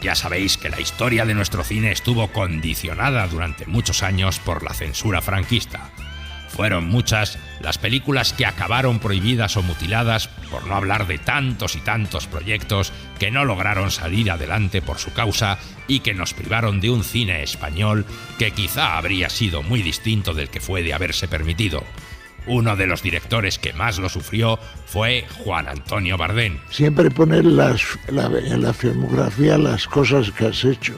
[SPEAKER 10] Ya sabéis que la historia de nuestro cine estuvo condicionada durante muchos años por la censura franquista. Fueron muchas las películas que acabaron prohibidas o mutiladas, por no hablar de tantos y tantos proyectos que no lograron salir adelante por su causa y que nos privaron de un cine español que quizá habría sido muy distinto del que fue de haberse permitido. Uno de los directores que más lo sufrió fue Juan Antonio Bardén.
[SPEAKER 13] Siempre poner en la filmografía las cosas que has hecho,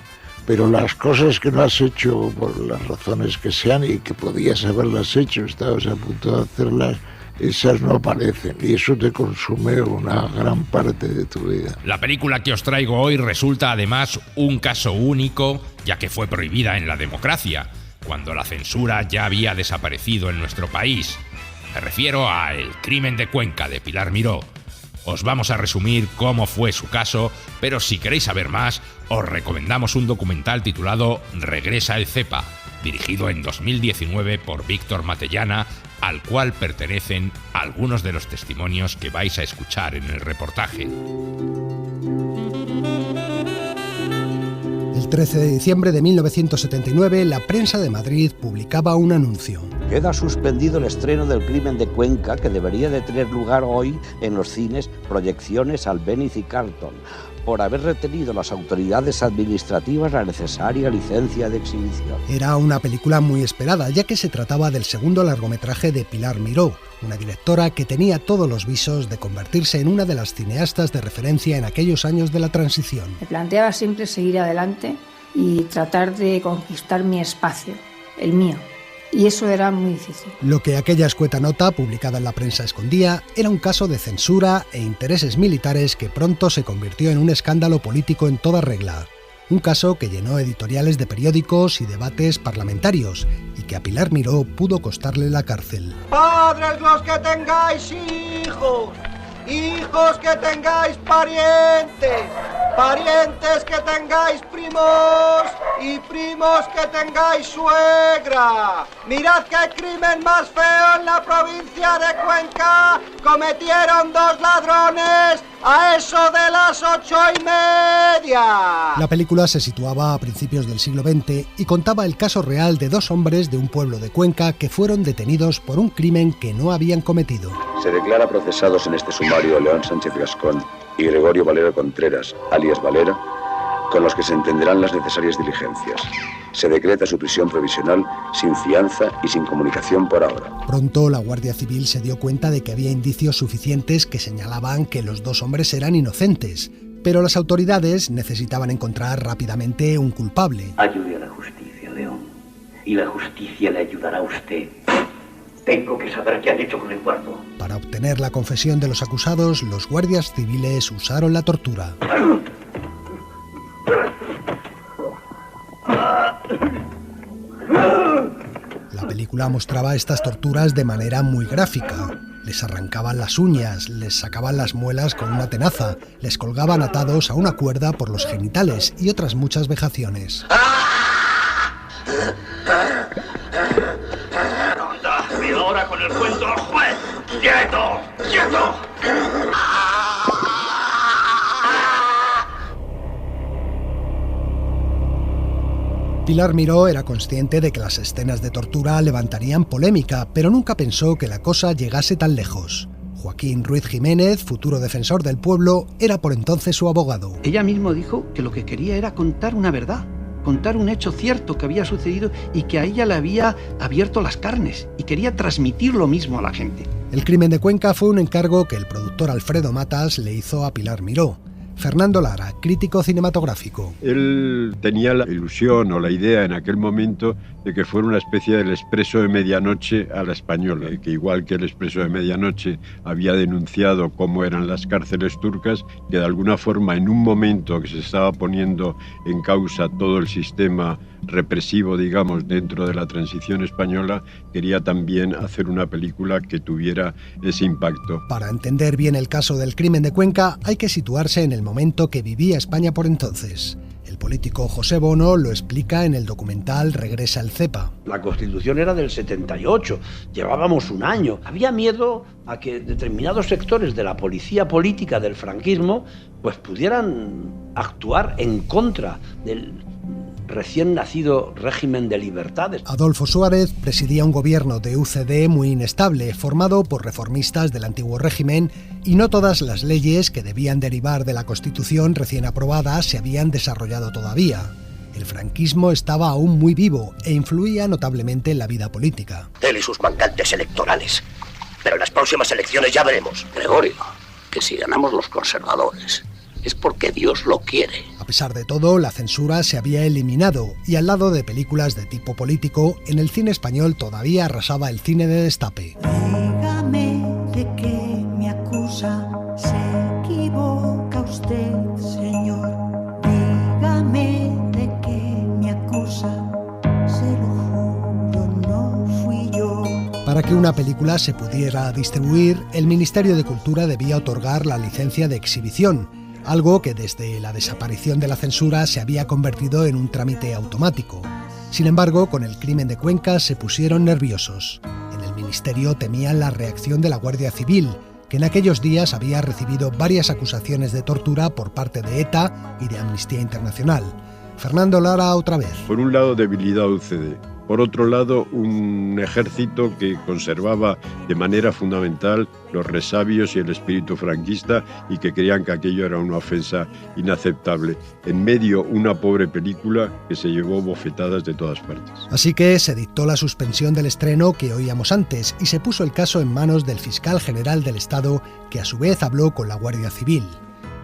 [SPEAKER 13] pero las cosas que no has hecho por las razones que sean y que podías haberlas hecho, estabas a punto de hacerlas, esas no aparecen y eso te consume una gran parte de tu vida.
[SPEAKER 10] La película que os traigo hoy resulta además un caso único, ya que fue prohibida en la democracia, cuando la censura ya había desaparecido en nuestro país. Me refiero a El crimen de Cuenca, de Pilar Miró. Os vamos a resumir cómo fue su caso, pero si queréis saber más, os recomendamos un documental titulado Regresa el Cepa, dirigido en 2019 por Víctor Matellana, al cual pertenecen algunos de los testimonios que vais a escuchar en el reportaje.
[SPEAKER 4] El 13 de diciembre de 1979, la prensa de Madrid publicaba un anuncio.
[SPEAKER 16] Queda suspendido el estreno del Crimen de Cuenca, que debería de tener lugar hoy en los cines Proyecciones Albéniz y Carlton, por haber retenido las autoridades administrativas la necesaria licencia de exhibición.
[SPEAKER 4] Era una película muy esperada, ya que se trataba del segundo largometraje de Pilar Miró, una directora que tenía todos los visos de convertirse en una de las cineastas de referencia en aquellos años de la transición.
[SPEAKER 17] Me planteaba siempre seguir adelante y tratar de conquistar mi espacio, el mío. Y eso era muy difícil.
[SPEAKER 4] Lo que aquella escueta nota, publicada en la prensa, escondía era un caso de censura e intereses militares que pronto se convirtió en un escándalo político en toda regla. Un caso que llenó editoriales de periódicos y debates parlamentarios y que a Pilar Miró pudo costarle la cárcel.
[SPEAKER 21] Padres los que tengáis hijos, hijos que tengáis parientes, parientes que tengáis primos y primos que tengáis suegra. Mirad qué crimen más feo en la provincia de Cuenca cometieron dos ladrones a eso de las 8:30.
[SPEAKER 4] La película se situaba a principios del siglo XX y contaba el caso real de dos hombres de un pueblo de Cuenca que fueron detenidos por un crimen que no habían cometido.
[SPEAKER 24] Se declara procesados en este sumario León Sánchez Gascón y Gregorio Valera Contreras, alias Valera, con los que se entenderán las necesarias diligencias. Se decreta su prisión provisional sin fianza y sin comunicación por ahora.
[SPEAKER 4] Pronto la Guardia Civil se dio cuenta de que había indicios suficientes que señalaban que los dos hombres eran inocentes, pero las autoridades necesitaban encontrar rápidamente un culpable.
[SPEAKER 25] Ayude a la justicia, León, y la justicia le ayudará a usted. Tengo que saber qué han hecho con el cuerpo.
[SPEAKER 4] Para obtener la confesión de los acusados, los guardias civiles usaron la tortura. La película mostraba estas torturas de manera muy gráfica. Les arrancaban las uñas, les sacaban las muelas con una tenaza, les colgaban atados a una cuerda por los genitales y otras muchas vejaciones.
[SPEAKER 21] Y ahora con el cuento al juez. ¡Quieto! ¡Quieto!
[SPEAKER 4] Pilar Miró era consciente de que las escenas de tortura levantarían polémica, pero nunca pensó que la cosa llegase tan lejos. Joaquín Ruiz Jiménez, futuro defensor del pueblo, era por entonces su abogado.
[SPEAKER 9] Ella misma dijo que lo que quería era contar una verdad, contar un hecho cierto que había sucedido y que a ella le había abierto las carnes y quería transmitir lo mismo a la gente.
[SPEAKER 4] El crimen de Cuenca fue un encargo que el productor Alfredo Matas le hizo a Pilar Miró. Fernando Lara, crítico cinematográfico.
[SPEAKER 12] Él tenía la ilusión o la idea en aquel momento de que fuera una especie del Expreso de Medianoche a la española, que igual que el Expreso de Medianoche había denunciado cómo eran las cárceles turcas, que de alguna forma en un momento que se estaba poniendo en causa todo el sistema represivo, digamos, dentro de la transición española, quería también hacer una película que tuviera ese impacto.
[SPEAKER 4] Para entender bien el caso del crimen de Cuenca hay que situarse en el momento que vivía España por entonces. El político José Bono lo explica en el documental Regresa el Cepa.
[SPEAKER 16] La Constitución era del 78, llevábamos un año. Había miedo a que determinados sectores de la policía política del franquismo pues pudieran actuar en contra del recién nacido régimen de libertades.
[SPEAKER 4] Adolfo Suárez presidía un gobierno de UCD muy inestable, formado por reformistas del antiguo régimen, y no todas las leyes que debían derivar de la Constitución recién aprobada se habían desarrollado todavía. El franquismo estaba aún muy vivo e influía notablemente en la vida política.
[SPEAKER 20] Él y sus mangantes electorales. Pero en las próximas elecciones ya veremos.
[SPEAKER 22] Gregorio, que si ganamos los conservadores es porque Dios lo quiere.
[SPEAKER 4] A pesar de todo, la censura se había eliminado y al lado de películas de tipo político, en el cine español todavía arrasaba el cine de destape.
[SPEAKER 15] Dígame de qué me acusa, se equivoca usted, señor. Dígame de qué me acusa, se lo juro, no fui yo.
[SPEAKER 4] Para que una película se pudiera distribuir, el Ministerio de Cultura debía otorgar la licencia de exhibición, algo que desde la desaparición de la censura se había convertido en un trámite automático. Sin embargo, con el crimen de Cuenca se pusieron nerviosos. En el ministerio temían la reacción de la Guardia Civil, que en aquellos días había recibido varias acusaciones de tortura por parte de ETA y de Amnistía Internacional. Fernando Lara otra vez.
[SPEAKER 12] Por un lado, debilidad UCD. Por otro lado, un ejército que conservaba de manera fundamental los resabios y el espíritu franquista y que creían que aquello era una ofensa inaceptable. En medio, una pobre película que se llevó bofetadas de todas partes.
[SPEAKER 4] Así que se dictó la suspensión del estreno que oíamos antes y se puso el caso en manos del fiscal general del Estado, que a su vez habló con la Guardia Civil.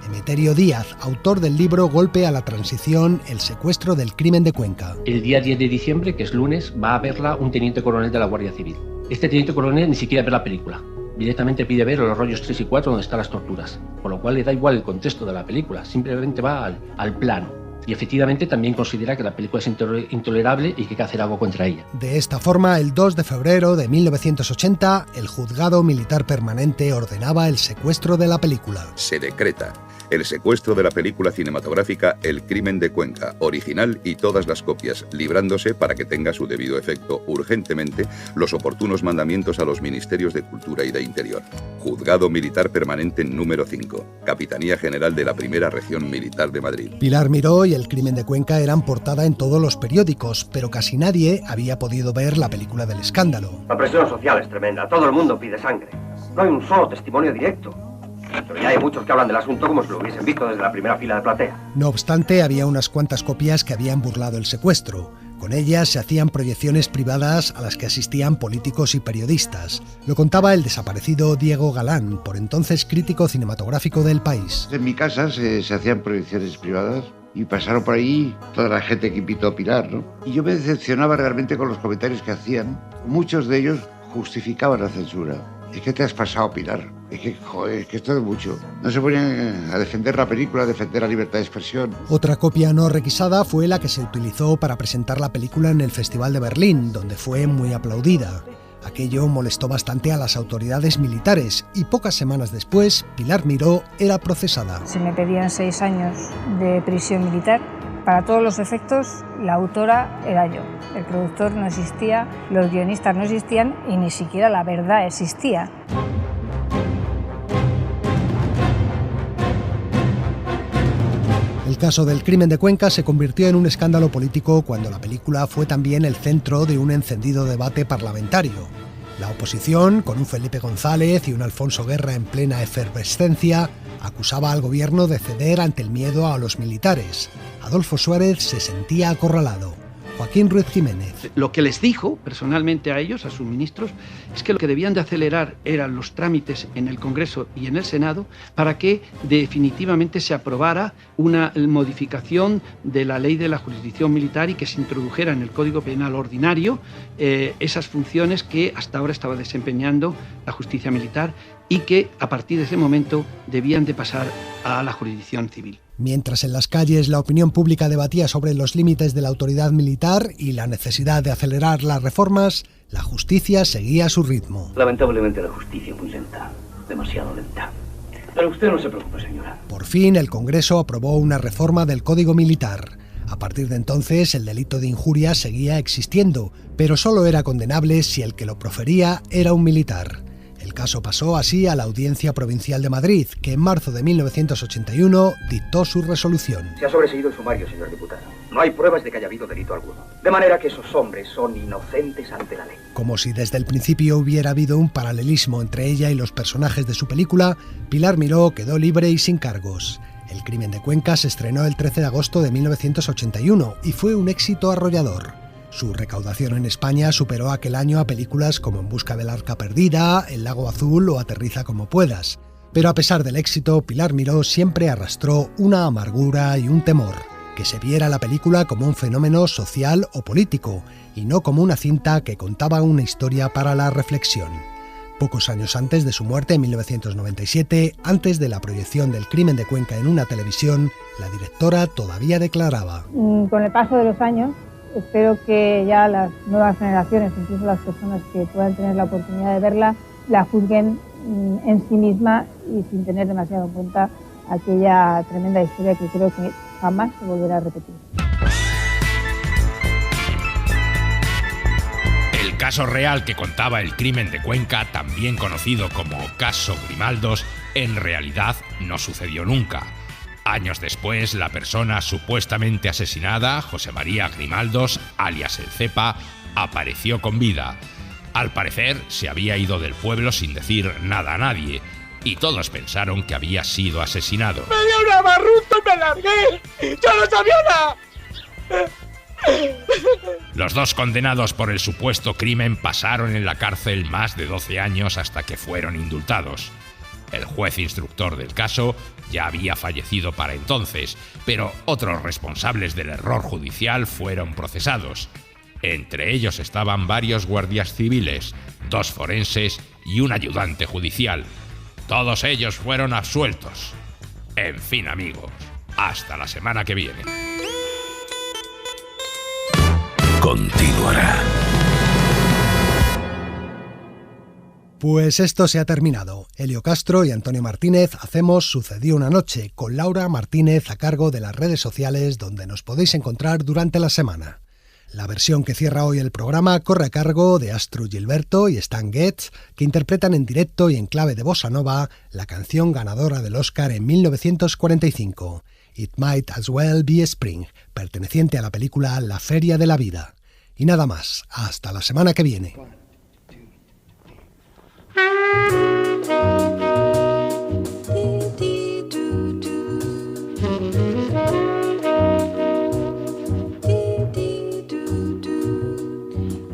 [SPEAKER 4] Emeterio Díaz, autor del libro Golpe a la Transición, el secuestro del crimen de Cuenca.
[SPEAKER 23] El día 10 de diciembre, que es lunes, va a verla un teniente coronel de la Guardia Civil. Este teniente coronel ni siquiera ve la película. Directamente pide ver los rollos 3 y 4 donde están las torturas. Por lo cual le da igual el contexto de la película, simplemente va al plano. Y efectivamente también considera que la película es intolerable y que hay que hacer algo contra ella.
[SPEAKER 4] De esta forma, el 2 de febrero de 1980, el Juzgado Militar Permanente ordenaba el secuestro de la película.
[SPEAKER 26] Se decreta el secuestro de la película cinematográfica El crimen de Cuenca, original y todas las copias, librándose, para que tenga su debido efecto urgentemente, los oportunos mandamientos a los Ministerios de Cultura y de Interior. Juzgado Militar Permanente número 5, Capitanía General de la Primera Región Militar de Madrid.
[SPEAKER 4] Pilar Miró y El crimen de Cuenca eran portada en todos los periódicos, pero casi nadie había podido ver la película del escándalo.
[SPEAKER 21] La presión social es tremenda, todo el mundo pide sangre. No hay un solo testimonio directo. Pero ya hay muchos que hablan del asunto como si lo hubiesen visto desde la primera fila de platea.
[SPEAKER 4] No obstante, había unas cuantas copias que habían burlado el secuestro. Con ellas se hacían proyecciones privadas a las que asistían políticos y periodistas. Lo contaba el desaparecido Diego Galán, por entonces crítico cinematográfico del País.
[SPEAKER 13] En mi casa se hacían proyecciones privadas y pasaron por ahí toda la gente que invitó a Pilar, ¿no? Y yo me decepcionaba realmente con los comentarios que hacían. Muchos de ellos justificaban la censura. Es que te has pasado, Pilar. Es que, joder, es que esto es mucho. No se ponían a defender la película, a defender la libertad de expresión.
[SPEAKER 4] Otra copia no requisada fue la que se utilizó para presentar la película en el Festival de Berlín, donde fue muy aplaudida. Aquello molestó bastante a las autoridades militares y pocas semanas después, Pilar Miró era procesada.
[SPEAKER 17] Se me pedían 6 años de prisión militar. Para todos los efectos, la autora era yo. El productor no existía, los guionistas no existían y ni siquiera la verdad existía.
[SPEAKER 4] El caso del crimen de Cuenca se convirtió en un escándalo político cuando la película fue también el centro de un encendido debate parlamentario. La oposición, con un Felipe González y un Alfonso Guerra en plena efervescencia, acusaba al gobierno de ceder ante el miedo a los militares. Adolfo Suárez se sentía acorralado. Joaquín Ruiz Jiménez.
[SPEAKER 9] Lo que les dijo personalmente a ellos, a sus ministros, es que lo que debían de acelerar eran los trámites en el Congreso y en el Senado para que definitivamente se aprobara una modificación de la ley de la jurisdicción militar y que se introdujera en el Código Penal ordinario esas funciones que hasta ahora estaba desempeñando la justicia militar y que a partir de ese momento debían de pasar a la jurisdicción civil.
[SPEAKER 4] Mientras en las calles la opinión pública debatía sobre los límites de la autoridad militar y la necesidad de acelerar las reformas, la justicia seguía su ritmo.
[SPEAKER 25] Lamentablemente la justicia es muy lenta, demasiado lenta. Pero usted no se preocupe, señora.
[SPEAKER 4] Por fin el Congreso aprobó una reforma del Código Militar. A partir de entonces el delito de injuria seguía existiendo, pero solo era condenable si el que lo profería era un militar. El caso pasó así a la Audiencia Provincial de Madrid, que en marzo de 1981 dictó su resolución.
[SPEAKER 3] Se ha sobreseído el sumario, señor diputado. No hay pruebas de que haya habido delito alguno. De manera que esos hombres son inocentes ante la ley.
[SPEAKER 4] Como si desde el principio hubiera habido un paralelismo entre ella y los personajes de su película, Pilar Miró quedó libre y sin cargos. El crimen de Cuenca se estrenó el 13 de agosto de 1981 y fue un éxito arrollador. Su recaudación en España superó aquel año a películas como En busca del arca perdida, El lago azul o Aterriza como puedas. Pero a pesar del éxito, Pilar Miró siempre arrastró una amargura y un temor, que se viera la película como un fenómeno social o político, y no como una cinta que contaba una historia para la reflexión. Pocos años antes de su muerte, en 1997, antes de la proyección del Crimen de Cuenca en una televisión, la directora todavía declaraba:
[SPEAKER 17] Con el paso de los años, espero que ya las nuevas generaciones, incluso las personas que puedan tener la oportunidad de verla, la juzguen en sí misma y sin tener demasiado en cuenta aquella tremenda historia que creo que jamás se volverá a repetir.
[SPEAKER 10] El caso real que contaba el crimen de Cuenca, también conocido como Caso Grimaldos, en realidad no sucedió nunca. Años después, la persona supuestamente asesinada, José María Grimaldos, alias El Cepa, apareció con vida. Al parecer, se había ido del pueblo sin decir nada a nadie, y todos pensaron que había sido asesinado.
[SPEAKER 21] ¡Me dio una barruta y me largué! ¡Yo no sabía nada!
[SPEAKER 10] Los dos condenados por el supuesto crimen pasaron en la cárcel más de 12 años hasta que fueron indultados. El juez instructor del caso ya había fallecido para entonces, pero otros responsables del error judicial fueron procesados. Entre ellos estaban varios guardias civiles, 2 forenses y un ayudante judicial. Todos ellos fueron absueltos. En fin, amigos, hasta la semana que viene.
[SPEAKER 6] Continuará.
[SPEAKER 4] Pues esto se ha terminado. Elio Castro y Antonio Martínez hacemos Sucedió una noche, con Laura Martínez a cargo de las redes sociales, donde nos podéis encontrar durante la semana. La versión que cierra hoy el programa corre a cargo de Astrid Gilberto y Stan Getz, que interpretan en directo y en clave de bossa nova la canción ganadora del Oscar en 1945, It Might As Well Be Spring, perteneciente a la película La Feria de la Vida. Y nada más, hasta la semana que viene.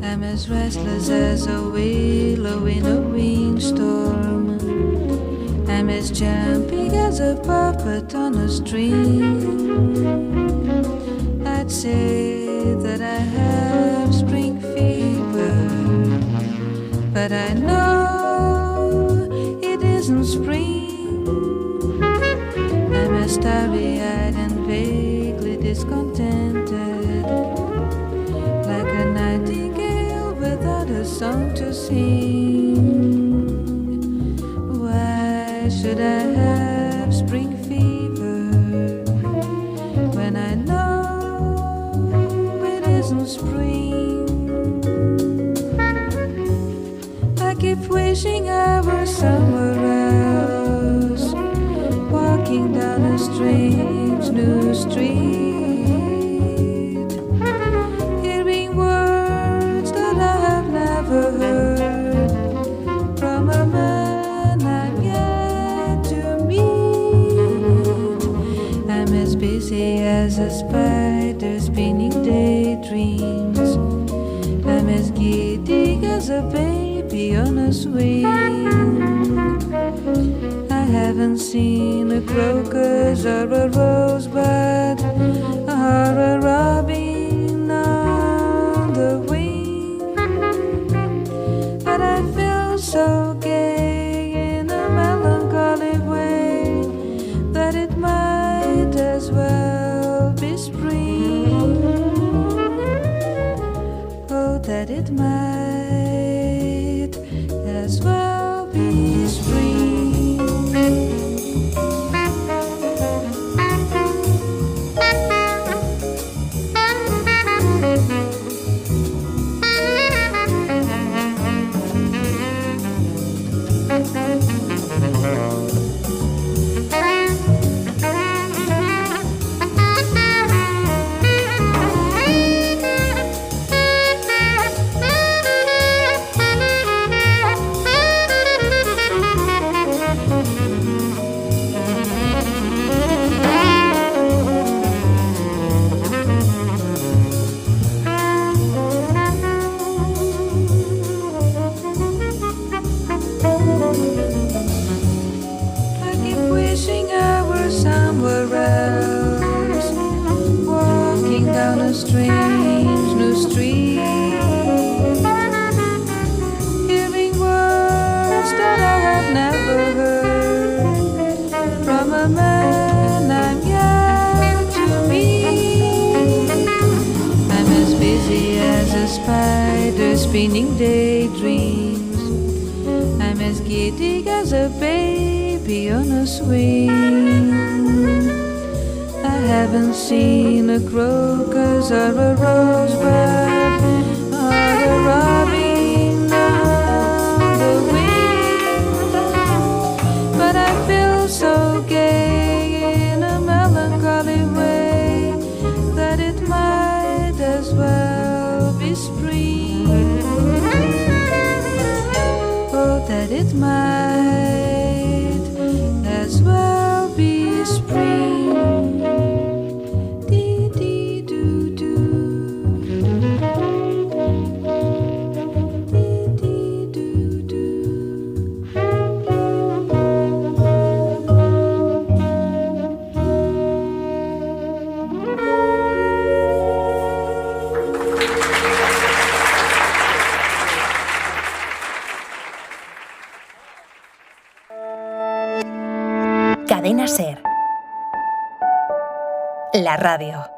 [SPEAKER 5] I'm as restless as a willow in a windstorm. I'm as jumpy as a puppet on a string. I'd say that I have spring fever, but I know it isn't spring. I'm as starry-eyed and vaguely discontented, like a nightingale without a song to sing. Why should I have spring fever when I know it isn't spring? I keep wishing I were somewhere else, walking down a strange new street, hearing words that I have never heard, on a swing. I haven't seen a crocus or a rosebud or a robin on the wing, but I feel so gay in a melancholy way that it might as well be spring. Oh, that it might as well be spring. Strange new street, hearing words that I have never heard from a man I'm yet to meet. I'm as busy as a spider spinning daydreams. I'm as giddy as a baby on a swing. I haven't seen a crocus or a rosebud or a robin on the wing, but I feel so gay in a melancholy way that it might as well be spring. Oh, that it might as well be spring.
[SPEAKER 2] Cadena SER. La radio.